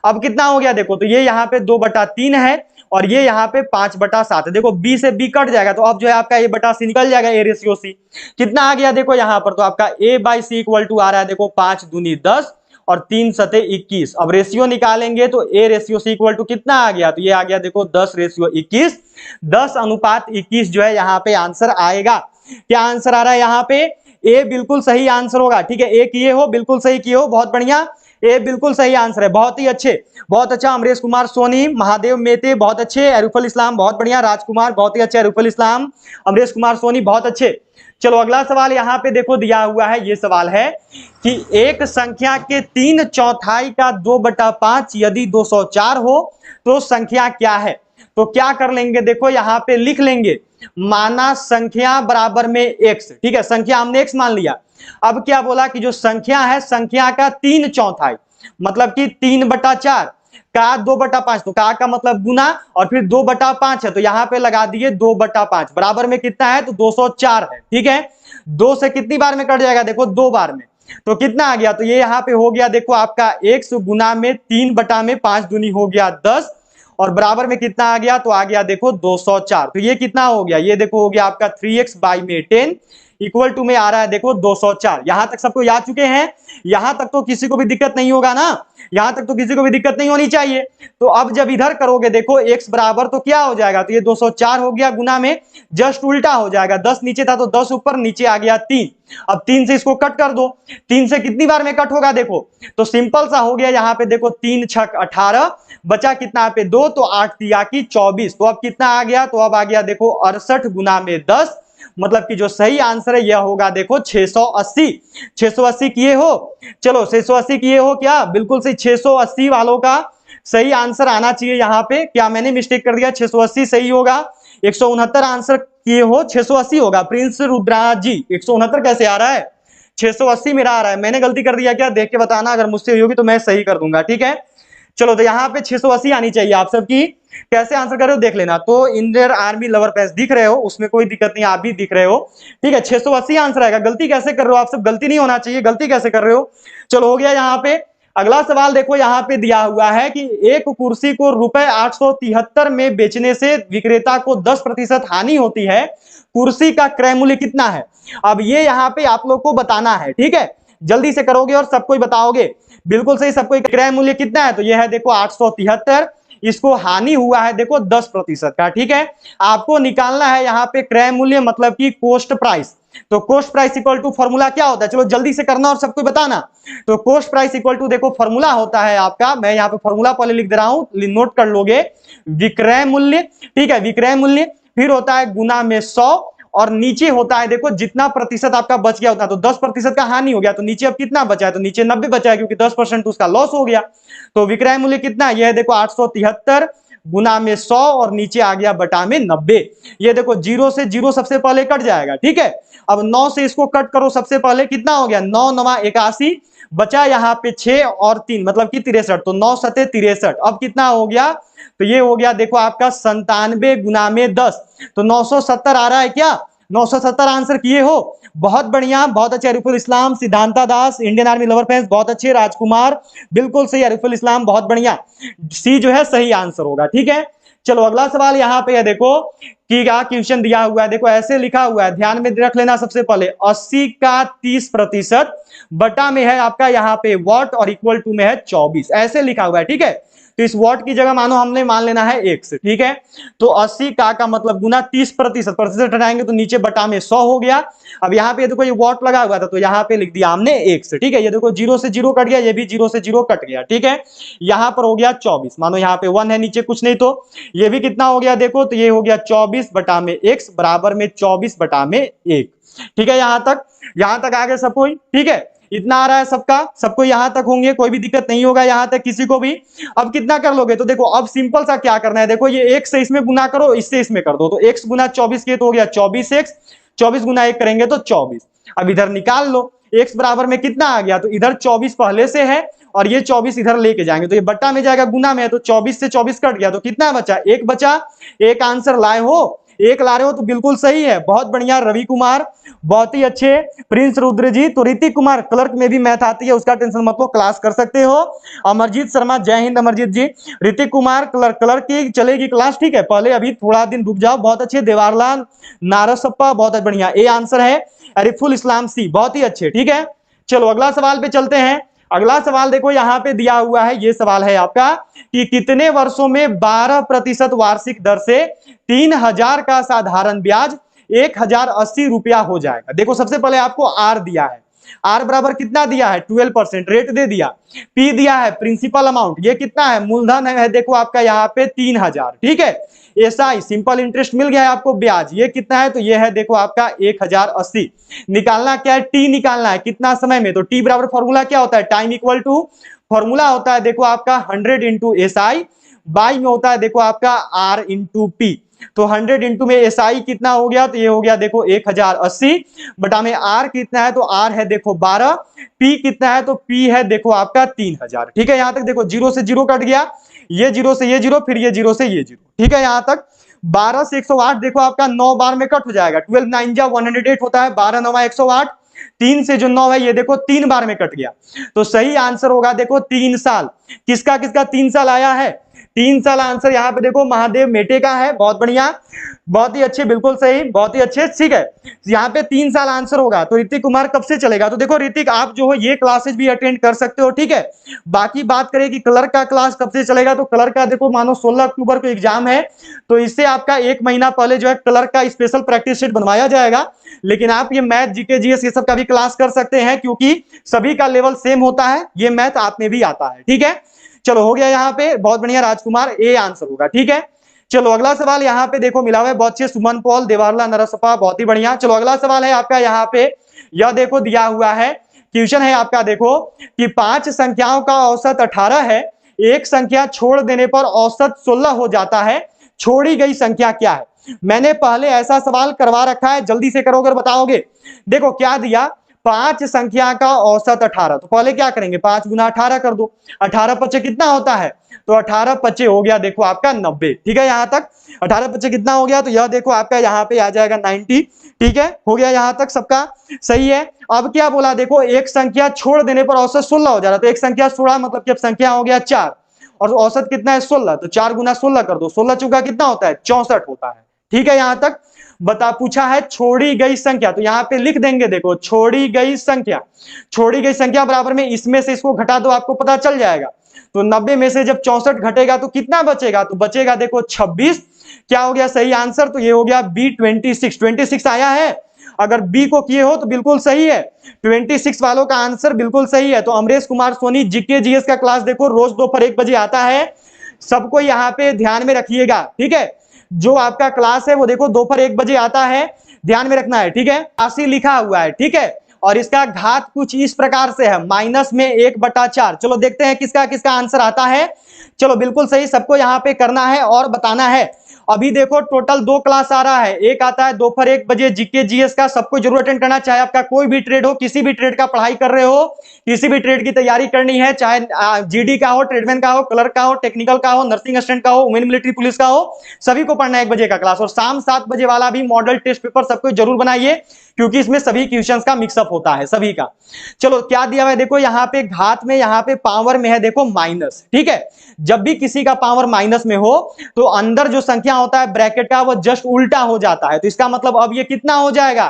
अब कितना हो गया देखो, तो ये यहाँ पे 2/3 है और ये यहाँ पे 5/7 है। देखो b से b कट जाएगा तो अब जो है आपका a बटा c निकल जाएगा, a रेशियो c कितना आ गया देखो यहाँ पर, तो आपका a/c इक्वल टू आ रहा है देखो 5 दूनी 10 और 3 सते 21। अब रेशियो निकालेंगे तो a ratio c equal to कितना आ गया, तो ये आ गया देखो 10/21, 10:21 जो है यहाँ पे आंसर आएगा। क्या आंसर आ रहा है यहाँ पे, ए बिल्कुल सही आंसर होगा। ठीक है, ए किए हो, बिल्कुल सही किए हो, बहुत बढ़िया, ए बिल्कुल सही आंसर है, बहुत ही अच्छे, बहुत अच्छा। अमरीश कुमार सोनी, महादेव मेहते बहुत अच्छे, अरूफल इस्लाम बहुत बढ़िया, राजकुमार बहुत ही अच्छे, अरूफल इस्लाम, अमरीश कुमार सोनी बहुत अच्छे। चलो अगला सवाल यहाँ पे देखो दिया हुआ है, ये सवाल है कि एक संख्या के 3/4 का 2/5 यदि 204 हो तो संख्या क्या है। तो क्या कर लेंगे देखो यहाँ पे लिख लेंगे, माना संख्या बराबर में x। ठीक है, संख्या हमने x मान लिया। अब क्या बोला कि जो संख्या है संख्या का 3/4 मतलब कि 3/4 का 2/5, तो का मतलब गुना और फिर 2/5 है तो यहाँ पे लगा दिए 2/5 बराबर में कितना है, तो 204 है। ठीक है, 2 से कितनी बार में कट जाएगा देखो, 2 बार में, तो कितना आ गया, तो ये यहाँ पे हो गया देखो आपका x गुना में 3/5 दूनी हो गया 10 और बराबर में कितना आ गया, तो आ गया देखो 204। तो ये कितना हो गया, ये देखो हो गया आपका 3x/10 इक्वल टू में आ रहा है देखो 204। यहां तक सबको याद चुके हैं, यहां तक तो किसी को भी दिक्कत नहीं होगा ना, यहां तक तो किसी को भी दिक्कत नहीं होनी चाहिए। तो अब जब इधर करोगे देखो x बराबर तो क्या हो जाएगा, तो ये 204 हो गया गुना में जस्ट उल्टा हो जाएगा, 10 नीचे था तो 10 ऊपर, नीचे आ गया 3। अब 3 से इसको कट कर दो, 3 से कितनी बार में कट होगा देखो, तो सिंपल सा हो गया यहाँ पे देखो 3 छक 18 बचा कितना पे 2, तो 8 तिया की 24। तो अब कितना आ गया, तो अब आ गया देखो 68 गुना में 10, मतलब कि जो सही आंसर है यह होगा देखो 680। 680 किए हो, चलो 680 किए हो क्या, बिल्कुल सही, 680 वालों का सही आंसर आना चाहिए यहाँ पे। क्या मैंने मिस्टेक कर दिया, 680 सही होगा, 169 आंसर किए हो, 680 होगा। प्रिंस रुद्राज जी 169 कैसे आ रहा है, 680 मेरा आ रहा है, मैंने गलती कर दिया क्या, देख के बताना, अगर मुझसे हुई होगी तो मैं सही कर दूंगा। ठीक है, चलो तो यहाँ पे 680 आनी चाहिए आप सबकी। कैसे आंसर कर रहे हो देख लेना, तो इंडियन आर्मी लवर पैस दिख रहे हो, उसमें कोई दिक्कत नहीं, आप भी दिख रहे हो। ठीक है, 680 आंसर आएगा। गलती कैसे कर रहे हो आप सब, गलती नहीं होना चाहिए, गलती कैसे कर रहे हो। चलो हो गया यहाँ पे। अगला सवाल देखो यहाँ पे दिया हुआ है कि एक कुर्सी को रुपए 873 में बेचने से विक्रेता को 10% हानि होती है, कुर्सी का क्रय मूल्य कितना है। अब ये यहाँ पे आप लोग को बताना है। ठीक है, जल्दी से करोगे और सबको ही बताओगे, बिल्कुल सही, सबको क्रय मूल्य कितना है, तो यह है देखो 873, इसको हानि हुआ है देखो 10% का। ठीक है, आपको निकालना है यहाँ पे क्रय मूल्य मतलब कि कॉस्ट प्राइस। तो cost price equal to formula क्या होता है, चलो जल्दी से करना और सबको बताना। तो कॉस्ट प्राइस इक्वल टू देखो फॉर्मूला होता है आपका, मैं यहाँ पे फॉर्मूला पहले लिख दे रहा हूं, नोट कर लोगे, विक्रय मूल्य। ठीक है, विक्रय मूल्य फिर होता है गुना में 100 और नीचे होता है देखो जितना प्रतिशत आपका बच गया उतना, तो 10% का हानि हो गया, तो नीचे अब कितना बचा है, तो नीचे 90 बचा है, क्योंकि 10% उसका लॉस हो गया। तो विक्रय मूल्य कितना है, यह देखो 873 गुना में 100 और नीचे आ गया बटा में 90। ये देखो 0 से 0 सबसे पहले कट जाएगा। ठीक है, अब 9 से इसको कट करो सबसे पहले, कितना हो गया, 9 9 81, बचा यहाँ पे 6 और 3 मतलब कि 63, तो 9 सते 63। अब कितना हो गया, तो ये हो गया देखो आपका 97 गुना में 10, तो 970 आ रहा है क्या, 970 आंसर किए हो, बहुत बढ़िया, बहुत अच्छे। अरिफुल इस्लाम, सिद्धांता दास, इंडियन आर्मी लवर फैंस बहुत अच्छे, राजकुमार बिल्कुल सही, अरिफुल इस्लाम बहुत बढ़िया, सी जो है सही आंसर होगा। ठीक है, चलो अगला सवाल यहाँ पे है देखो कि क्या क्वेश्चन दिया हुआ है, देखो ऐसे लिखा हुआ है, ध्यान में रख लेना। सबसे पहले 80 का 30% बटा में है आपका यहाँ पे वॉट और इक्वल टू में है 24, ऐसे लिखा हुआ है। ठीक है, तो इस वॉट की जगह मानो हमने मान लेना है x। ठीक है, तो 80 का मतलब गुना 30%, प्रतिशत हटाएंगे तो नीचे बटा में 100 हो गया। अब यहाँ पे देखो ये वॉट लगा हुआ था तो यहाँ पे लिख दिया हमने x। ठीक है, ये देखो 0 से 0 कट गया, ये भी 0 से 0 कट गया। ठीक है, यहाँ पर हो गया 24, मानो यहाँ पे 1 है, नीचे कुछ नहीं, तो ये भी कितना हो गया देखो, तो ये हो गया 24 बटा में x बराबर में 24 बटा में 1। ठीक है, यहां तक आ गए सबको। ठीक है, इतना आ रहा है सबका, सबको यहां तक होंगे, कोई भी दिक्कत नहीं होगा यहां तक किसी को भी। अब कितना कर लोगे, तो देखो अब सिंपल सा क्या करना है, देखो ये x से इसमें गुना करो, इससे इसमें कर दो, तो x गुना 24 के तो हो गया 24x, 24 गुना 1 करेंगे तो 24। अब इधर निकाल लो, x बराबर में कितना आ गया, तो इधर 24 पहले से है और ये 24 इधर लेके जाएंगे, तो ये बट्टा में जाएगा गुना में, तो 24 से 24 कट गया, तो कितना बचा, 1 बचा। एक आंसर लाए हो, एक ला रहे हो तो बिल्कुल सही है, बहुत बढ़िया रवि कुमार, बहुत ही अच्छे। प्रिंस रुद्र जी, तो ऋतिक कुमार क्लर्क में भी मैथ आती है, उसका टेंशन मत लो, क्लास कर सकते हो। अमरजीत शर्मा, जय हिंद अमरजीत जी। ऋतिक कुमार क्लर्क की चलेगी क्लास, ठीक है, पहले अभी थोड़ा दिन रुक जाओ। बहुत अच्छे देवारलाल नारसप्पा, बहुत बढ़िया, ए आंसर है। अरिफुल इस्लाम सी, बहुत ही अच्छे, ठीक है। चलो अगला सवाल पे चलते हैं। अगला सवाल देखो यहाँ पे दिया हुआ है, ये सवाल है आपका कि कितने वर्षों में 12% वार्षिक दर से 3000 का साधारण ब्याज 1080 रुपया हो जाएगा। देखो सबसे पहले आपको आर दिया है, आर बराबर कितना दिया है 12%, रेट दे दिया। पी दिया है प्रिंसिपल अमाउंट, ये कितना है मूलधन है, देखो आपका यहाँ पे 3000, ठीक है। एसआई सिंपल इंटरेस्ट मिल गया है आपको, ब्याज ये कितना है, तो ये है देखो आपका 1080। निकालना क्या है, टी निकालना है, कितना समय में, तो टी बराबर फॉर्मूला क्या होता है, टाइम इक्वल टू, फॉर्मूला होता है देखो आपका 100 इंटू एसआई, बाई में होता है देखो आपका आर इंटू पी। तो 100 इंटू में एसआई कितना हो गया, तो ये हो गया देखो 1080, बटा में आर कितना है, तो आर है देखो 12, पी कितना है, तो पी है देखो आपका 3000, ठीक है। यहां तक देखो जीरो से जीरो कट गया, ये जीरो से ये जीरो, फिर ये जीरो से ये जीरो, ठीक है। यहां तक 12 से 108 देखो आपका 9 बार में कट हो जाएगा, 12 9 जा 108 होता है, 12 9 108, 3 से जो 9 है ये देखो 3 बार में कट गया, तो सही आंसर होगा देखो 3 साल। किसका किसका 3 साल आया है, 3 साल आंसर यहाँ पे देखो महादेव मेटे का है, बहुत बढ़िया, बहुत ही अच्छे, बिल्कुल सही, बहुत ही अच्छे, ठीक है। यहाँ पे 3 साल आंसर होगा। तो ऋतिक कुमार कब से चलेगा, तो देखो ऋतिक आप जो है ये क्लासेस भी अटेंड कर सकते हो, ठीक है। बाकी बात करें कि क्लर्क का क्लास कब से चलेगा, तो क्लर्क का देखो मानो 16 अक्टूबर को एग्जाम है, तो इससे आपका 1 महीना पहले जो है क्लर्क का स्पेशल प्रैक्टिस सेट बनवाया जाएगा। लेकिन आप ये मैथ जीके जीएस ये सब का भी क्लास कर सकते हैं, क्योंकि सभी का लेवल सेम होता है, ये मैथ आप में भी आता है, ठीक है। चलो हो गया यहाँ पे, बहुत बढ़िया राजकुमार, ए आंसर होगा, ठीक है। चलो अगला सवाल यहाँ पे देखो मिला हुआ है, बहुत अच्छे सुमन पॉल, देवारला नरसपा, बहुत ही बढ़िया। चलो अगला सवाल है आपका यहाँ पे, यह देखो दिया हुआ है, क्वेश्चन है आपका देखो कि 5 संख्याओं का औसत 18 है, एक संख्या छोड़ देने पर औसत 16 हो जाता है, छोड़ी गई संख्या क्या है। मैंने पहले ऐसा सवाल करवा रखा है, जल्दी से करोगे और बताओगे। देखो क्या दिया, 5 संख्या का औसत 18, तो पहले क्या करेंगे 5 गुना 18 कर दो, 18 पच्चे कितना होता है, तो 18 पच्चे हो गया देखो आपका 90, ठीक है। यहां तक 18 पच्चे कितना हो गया, तो यह देखो आपका यहाँ पे आ जाएगा 90, ठीक है। हो गया यहां तक सबका सही है। अब क्या बोला देखो, एक संख्या छोड़ देने पर औसत 16 हो जा रहा, तो एक संख्या छोड़ा मतलब कि अब संख्या हो गया 4, और औसत कितना है 16, तो 4 गुना 16 कर दो, 16 चौका कितना होता है 64 होता है, ठीक है। यहां तक बता पूछा है छोड़ी गई संख्या, तो यहां पे लिख देंगे देखो छोड़ी गई संख्या, छोड़ी गई संख्या बराबर में इसमें से इसको घटा दो, आपको पता चल जाएगा। तो 90 में से जब 64 घटेगा तो कितना बचेगा, तो बचेगा देखो 26, क्या हो गया सही आंसर, तो ये हो गया बी 26, 26 आया है। अगर बी को किए हो तो बिल्कुल सही है, 26 वालों का आंसर बिल्कुल सही है। तो अमरेश कुमार सोनी जीके जीएस का क्लास देखो रोज दोपहर 1 बजे आता है, सबको यहाँ पे ध्यान में रखिएगा, ठीक है। जो आपका क्लास है वो देखो दोपहर 1 बजे आता है, ध्यान में रखना है, ठीक है। 80 लिखा हुआ है, ठीक है, और इसका घात कुछ इस प्रकार से है, माइनस में 1/4। चलो देखते हैं किसका किसका आंसर आता है। चलो बिल्कुल सही, सबको यहाँ पे करना है और बताना है। अभी देखो टोटल 2 क्लास आ रहा है, एक आता है दोपहर 1 बजे जीके जीएस का, सबको जरूर अटेंड करना, चाहे आपका कोई भी ट्रेड हो, किसी भी ट्रेड का पढ़ाई कर रहे हो, किसी भी ट्रेड की तैयारी करनी है, चाहे जीडी का हो, ट्रेडमैन का हो, क्लर्क का हो, टेक्निकल का हो, नर्सिंग असिस्टेंट का हो, वुमेन मिलिट्री पुलिस का हो, सभी को पढ़ना है 1 बजे का क्लास। और शाम 7 बजे वाला भी मॉडल टेस्ट पेपर सबको जरूर बनाइए, क्योंकि इसमें सभी क्वेश्चंस का मिक्सअप होता है सभी का। चलो क्या दिया हुआ है देखो, यहाँ पे घात में, यहाँ पे पावर में है देखो माइनस, ठीक है। जब भी किसी का पावर माइनस में हो तो अंदर जो संख्या होता है ब्रैकेट का वो जस्ट उल्टा हो जाता है, तो इसका मतलब अब ये कितना हो जाएगा,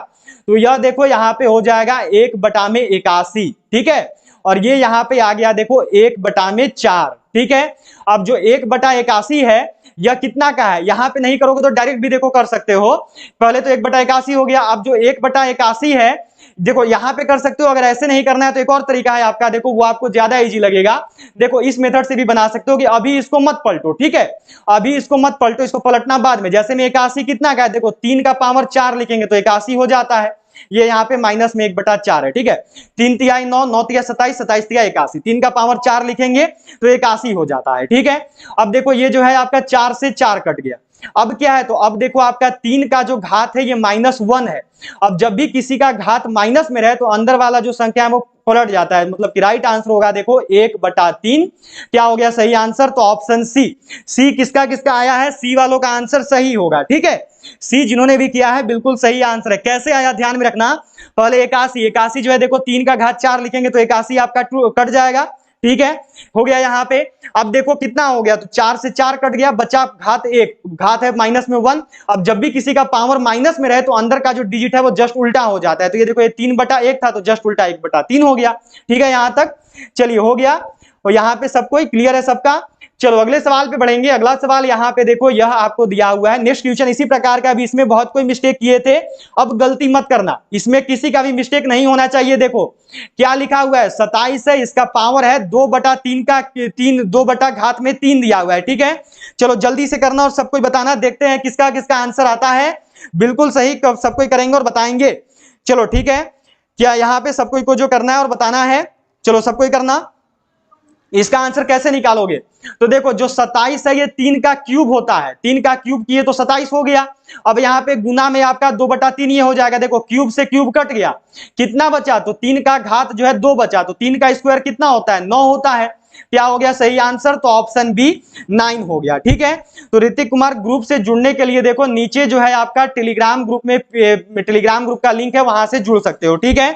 तो यह देखो यहाँ पे हो जाएगा 1/81, ठीक है। और ये यहाँ पे आ गया देखो 1/4, ठीक है। अब जो 1/81 है यह कितना का है, यहां पे नहीं करोगे तो डायरेक्ट भी देखो कर सकते हो, पहले तो 1/81 हो गया। अब जो 1/81 है देखो यहां पे कर सकते हो, अगर ऐसे नहीं करना है तो एक और तरीका है आपका, देखो वो आपको ज्यादा इजी लगेगा, देखो इस मेथड से भी बना सकते हो कि अभी इसको मत पलटो, ठीक है, अभी इसको मत पलटो, इसको पलटना बाद में। जैसे में 81 कितना का है, देखो 3 का पावर 4 लिखेंगे तो 81 हो जाता है, ये यहाँ पे माइनस में 1/4 है, ठीक है। 3 तिहाई 9, 9 तिहाई 27, 27 तिहाई 81, 3 का पावर 4 लिखेंगे तो 81 हो जाता है, ठीक है। अब देखो ये जो है आपका 4 से 4 कट गया, अब क्या है, तो अब देखो आपका 3 का जो घात है ये -1 है। अब जब भी किसी का घात माइनस में रहे तो अंदर वाला जो संख्या है वो पलट जाता है, मतलब कि राइट आंसर होगा देखो 1/3, क्या हो गया सही आंसर, तो ऑप्शन सी। सी किसका किसका आया है, सी वालों का आंसर सही होगा, ठीक है। सी जिन्होंने भी किया है बिल्कुल सही आंसर है। कैसे आया ध्यान में रखना, पहले 81, 81 जो है देखो 3 का घात 4 लिखेंगे तो 81 आपका कट जाएगा, ठीक है, हो गया यहाँ पे। अब देखो कितना हो गया, तो 4 से 4 कट गया, बचा घात 1, घात है माइनस में 1। अब जब भी किसी का पावर माइनस में रहे तो अंदर का जो डिजिट है वो जस्ट उल्टा हो जाता है। तो ये देखो ये 3/1 था तो जस्ट उल्टा 1/3 हो गया, ठीक है यहां तक। चलिए हो गया, और यहां पे सब कोई क्लियर है सबका। चलो अगले सवाल पे बढ़ेंगे। अगला सवाल यहाँ पे देखो, यह आपको दिया हुआ है नेक्स्ट क्वेश्चन इसी प्रकार का भी, इसमें बहुत कोई मिस्टेक किए थे, अब गलती मत करना, इसमें किसी का भी मिस्टेक नहीं होना चाहिए। देखो क्या लिखा हुआ है, 27 है, इसका पावर है 2/3 का 3, 2/3 दिया हुआ है, ठीक है। चलो जल्दी से करना और सब कोई बताना, देखते हैं किसका किसका आंसर आता है। बिल्कुल सही सब कोई करेंगे और बताएंगे। चलो ठीक है, क्या यहाँ पे सब कोई को जो करना है और बताना है, चलो सब कोई करना। इसका आंसर कैसे निकालोगे, तो देखो जो 27 है ये 3 का क्यूब होता है, 3 का क्यूब किए तो 27 हो गया। अब यहाँ पे गुना में आपका 2/3 ये हो जाएगा, देखो क्यूब से क्यूब कट गया, कितना बचा, तो 3 का घात जो है 2 बचा, तो 3 का स्क्वायर कितना होता है, 9 होता है। क्या हो गया सही आंसर, तो ऑप्शन बी 9 हो गया, ठीक है। तो ऋतिक कुमार ग्रुप से जुड़ने के लिए देखो नीचे जो है आपका टेलीग्राम ग्रुप में, टेलीग्राम ग्रुप का लिंक है, वहां से जुड़ सकते हो, ठीक है।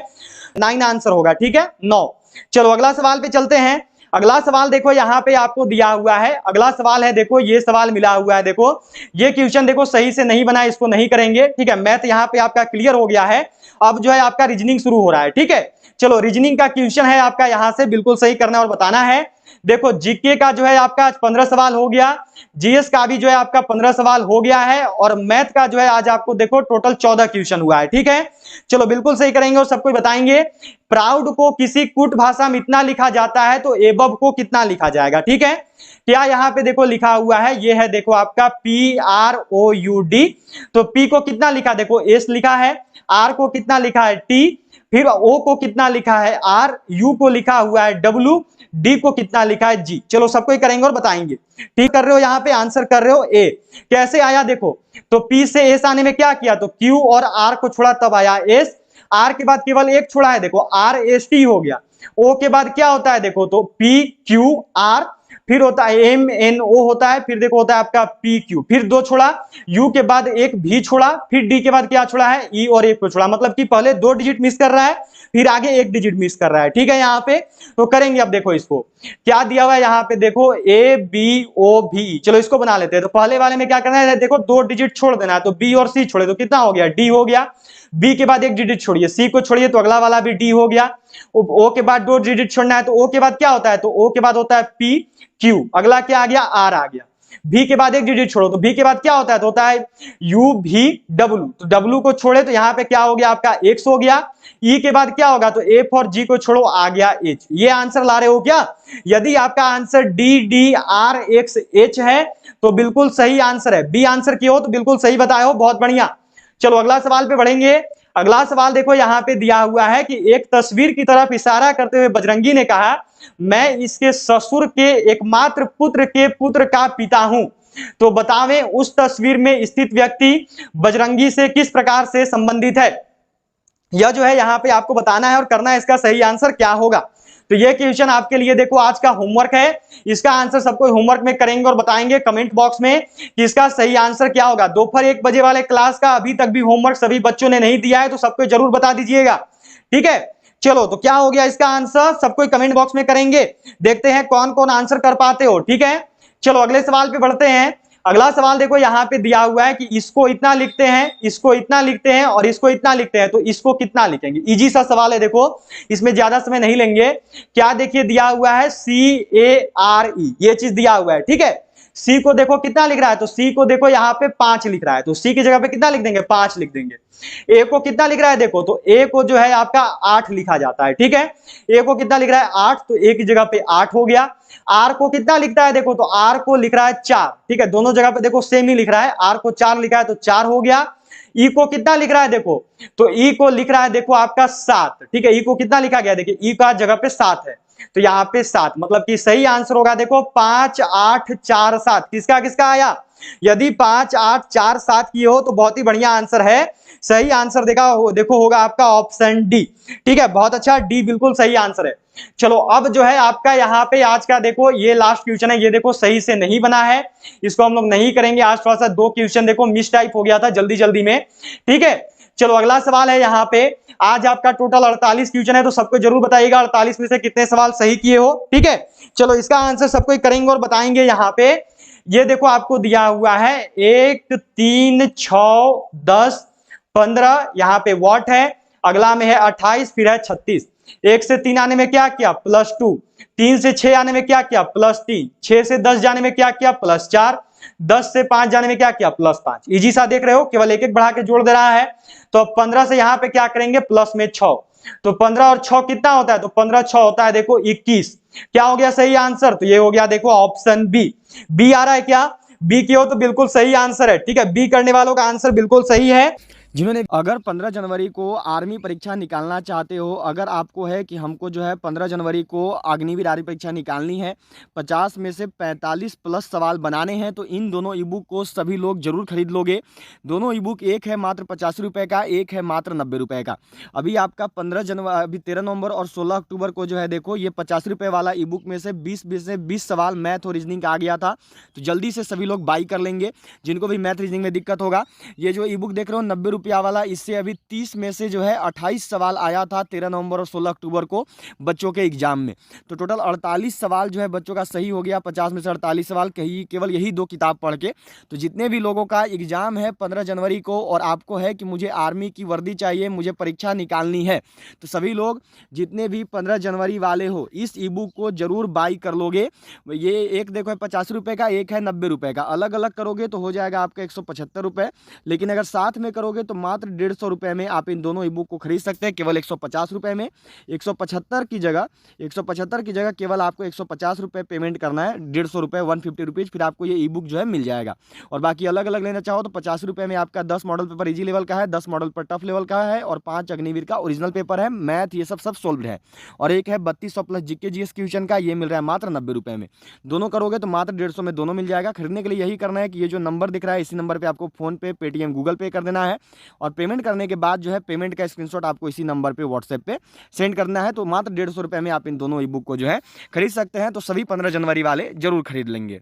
9 आंसर होगा, ठीक है 9। चलो अगला सवाल पे चलते हैं। अगला सवाल देखो यहाँ पे आपको दिया हुआ है, अगला सवाल है देखो, ये सवाल मिला हुआ है, देखो ये क्वेश्चन देखो सही से नहीं बना, इसको नहीं करेंगे, ठीक है। मैथ यहाँ पे आपका क्लियर हो गया है, अब जो है आपका रीजनिंग शुरू हो रहा है, ठीक है। चलो रीजनिंग का क्वेश्चन है आपका, यहां से बिल्कुल सही करना और बताना है। देखो जीके का जो है आपका 15 सवाल हो गया, जीएस का भी जो है आपका 15 सवाल हो गया है, और मैथ का जो है आज आपको देखो टोटल 14 क्वेश्चन हुआ है, ठीक है। चलो बिल्कुल सही करेंगे और सबको बताएंगे। प्राउड को किसी कूट भाषा में इतना लिखा जाता है तो एबव को कितना लिखा जाएगा, ठीक है। क्या यहाँ पे देखो लिखा हुआ है, ये है देखो आपका PROUD, तो P को कितना लिखा, देखो S लिखा है, R को कितना लिखा है T, फिर O को कितना लिखा है R, U को लिखा हुआ है W, D को कितना लिखा है G। चलो सबको करेंगे और बताएंगे, ठीक कर रहे हो, यहाँ पे आंसर कर रहे हो A। कैसे आया देखो, तो P से S आने में क्या किया, तो Q और R को छोड़ा तब आया S, R के बाद केवल एक छोड़ा है, देखो RST हो गया। O के बाद क्या होता है देखो, तो PQR, फिर होता है MNO होता है, फिर देखो होता है आपका PQ, फिर 2 छोड़ा, U के बाद एक भी छोड़ा, फिर D के बाद क्या छोड़ा है, E और 1 को छोड़ा, मतलब कि पहले 2 डिजिट मिस कर रहा है, फिर आगे 1 डिजिट मिस कर रहा है, ठीक है। यहाँ पे तो करेंगे, अब देखो इसको क्या दिया हुआ है, यहाँ पे देखो ABOV, चलो इसको बना लेते हैं। तो पहले वाले में क्या करना है, देखो 2 डिजिट छोड़ देना है, तो B और C छोड़े तो कितना हो गया, D हो गया। B के बाद 1 डिजिट छोड़िए, C को छोड़िए तो अगला वाला भी D हो गया। O के बाद 2 डिजिट छोड़ना है, तो O के बाद क्या होता है, तो O के बाद होता है PQ, अगला क्या आ गया, R आ गया। V के बाद 1 डिजिट छोड़ो, तो V के बाद क्या होता है, तो होता है UVW, तो W को छोड़े तो यहाँ पे क्या हो गया आपका X हो गया। E के बाद क्या होगा, तो F और G को छोड़ो आ गया H। ये आंसर ला रहे हो क्या, यदि आपका आंसर DDRXH है तो बिल्कुल सही आंसर है। बी आंसर किया हो तो बिल्कुल सही बताए हो, बहुत बढ़िया। चलो अगला सवाल पे बढ़ेंगे। अगला सवाल देखो यहाँ पे दिया हुआ है कि एक तस्वीर की तरफ इशारा करते हुए बजरंगी ने कहा, मैं इसके ससुर के एकमात्र पुत्र के पुत्र का पिता हूं। तो बतावें उस तस्वीर में स्थित व्यक्ति बजरंगी से किस प्रकार से संबंधित है। यह जो है यहाँ पे आपको बताना है और करना है, इसका सही आंसर क्या होगा। तो ये क्वेश्चन आपके लिए देखो आज का होमवर्क है, इसका आंसर सबको होमवर्क में करेंगे और बताएंगे कमेंट बॉक्स में कि इसका सही आंसर क्या होगा। दोपहर 1 बजे वाले क्लास का अभी तक भी होमवर्क सभी बच्चों ने नहीं दिया है तो सबको जरूर बता दीजिएगा, ठीक है। चलो तो क्या हो गया इसका आंसर, सबको कमेंट बॉक्स में करेंगे, देखते हैं कौन कौन आंसर कर पाते हो, ठीक है। चलो अगले सवाल पे बढ़ते हैं। अगला सवाल देखो यहाँ पे दिया हुआ है कि इसको इतना लिखते हैं, इसको इतना लिखते हैं और इसको इतना लिखते हैं, तो इसको कितना लिखेंगे। इजी सा सवाल है, देखो इसमें ज्यादा समय नहीं लेंगे। क्या देखिए दिया हुआ है CARE, ये चीज दिया हुआ है, ठीक है। सी को देखो कितना लिख रहा है, तो सी को देखो यहाँ पे 5 लिख रहा है, तो सी की जगह पे कितना लिख देंगे, 5 लिख देंगे। ए को कितना लिख रहा है देखो, तो ए को जो है आपका 8 लिखा जाता है, ठीक है। ए को कितना लिख रहा है 8, तो ए की जगह पे 8 हो गया। आर को कितना लिखता है देखो, तो आर को लिख रहा है 4, ठीक है। दोनों जगह पे देखो सेम ही लिख रहा है, आर को 4 लिखा है तो 4 हो गया। ई को कितना लिख रहा है देखो, तो ई को लिख रहा है देखो आपका 7, ठीक है। ई को कितना लिखा गया देखिए, ई का जगह पे 7 है तो यहाँ पे 7, मतलब कि सही आंसर होगा देखो 5 8 4 7। किसका किसका आया, यदि 5 8 4 7 की हो तो बहुत ही बढ़िया आंसर है। सही आंसर देखो होगा आपका ऑप्शन डी। ठीक है, बहुत अच्छा, डी बिल्कुल सही आंसर है। चलो अब जो है आपका यहाँ पे आज का देखो ये लास्ट क्वेश्चन है, ये देखो सही से नहीं बना है, इसको हम लोग नहीं करेंगे आज। थोड़ा सा 2 क्वेश्चन देखो मिस टाइप हो गया था जल्दी जल्दी में। ठीक है, चलो अगला सवाल है यहाँ पे। आज आपका टोटल 48 क्वेश्चन है, तो सबको जरूर बताइएगा 48 में से कितने सवाल सही किए हो। ठीक है, चलो इसका आंसर सबको करेंगे और बताएंगे। यहाँ पे ये देखो आपको दिया हुआ है 1 3 6 10 15, यहाँ पे वॉट है, अगला में है 28, फिर है 36। 1 से 3 आने में क्या किया +2, 3 से 6 आने में क्या किया +3, 6 से 10 जाने में क्या किया +4, 10 से 5 जाने में क्या किया +5। इजी सा देख रहे हो, केवल एक एक बढ़ा के जोड़ दे रहा है। तो अब 15 से यहाँ पे क्या करेंगे प्लस में 6, तो 15 और 6 कितना होता है, तो 15 6 होता है देखो 21। क्या हो गया सही आंसर, तो ये हो गया देखो ऑप्शन बी। बी आ रहा है क्या, बी की हो तो बिल्कुल सही आंसर है। ठीक है, बी करने वालों का आंसर बिल्कुल सही है। जिन्होंने अगर 15 जनवरी को आर्मी परीक्षा निकालना चाहते हो, अगर आपको है कि हमको जो है 15 जनवरी को अग्निवीर आर्मी परीक्षा निकालनी है, 50 में से 45 प्लस सवाल बनाने हैं, तो इन दोनों ई बुक को सभी लोग जरूर खरीद लोगे। दोनों ई बुक, एक है मात्र 85 रुपये का, एक है मात्र 90 रुपये का। अभी आपका 15 जनवरी, अभी 13 नवंबर और 16 अक्टूबर को जो है देखो ये 50 रुपये वाला ई बुक में से 20 सवाल मैथ और रीजनिंग का आ गया था, तो जल्दी से सभी लोग बाई कर लेंगे जिनको भी मैथ रीजनिंग में दिक्कत होगा। ये जो ई बुक देख रहे हो 90 रुपया वाला, इससे अभी 30 में से जो है 28 सवाल आया था 13 नवंबर और 16 अक्टूबर को बच्चों के एग्जाम में। तो टोटल 48 सवाल जो है बच्चों का सही हो गया, 50 में से 48 सवाल केवल यही 2 किताब पढ़ के। तो जितने भी लोगों का एग्जाम है 15 जनवरी को और आपको है कि मुझे आर्मी की वर्दी चाहिए, मुझे परीक्षा निकालनी है, तो सभी लोग जितने भी 15 जनवरी वाले हो इस ई बुक को जरूर बाई कर लोगे। ये एक देखो है 50 रुपये का, एक है 90 रुपये का, अलग अलग करोगे तो हो जाएगा आपका 175 रुपये, लेकिन अगर साथ में करोगे तो मात्र 150 रुपये में आप इन दोनों ई बुक को खरीद सकते हैं, केवल 150 रुपये में। 175 की जगह केवल आपको 150 रुपये पेमेंट करना है, 150 रुपये 150 रुपीज़, फिर आपको ये ई बुक जो है मिल जाएगा। और बाकी अलग अलग लेना चाहो तो 50 रुपये में आपका 10 मॉडल पेपर इजी लेवल का है, 10 मॉडल पर टफ लेवल का है और 5 अग्निवीर का ओरिजिनल पेपर है, मैथ ये सब सोल्व है। और एक है 3200 प्लस जीके जीएस क्वेश्चन का, ये मिल रहा है मात्र 90 रुपये में। दोनों करोगे तो मात्र 150 में दोनों मिल जाएगा। खरीदने के लिए यही करना है कि ये जो नंबर दिख रहा है इसी नंबर पर आपको फोन पे, पेटीएम, गूगल पे कर देना है और पेमेंट करने के बाद जो है पेमेंट का स्क्रीनशॉट आपको इसी नंबर पे व्हाट्सएप पे सेंड करना है। तो मात्र 150 रुपये में आप इन दोनों ई बुक को जो है खरीद सकते हैं। तो सभी 15 जनवरी वाले जरूर खरीद लेंगे।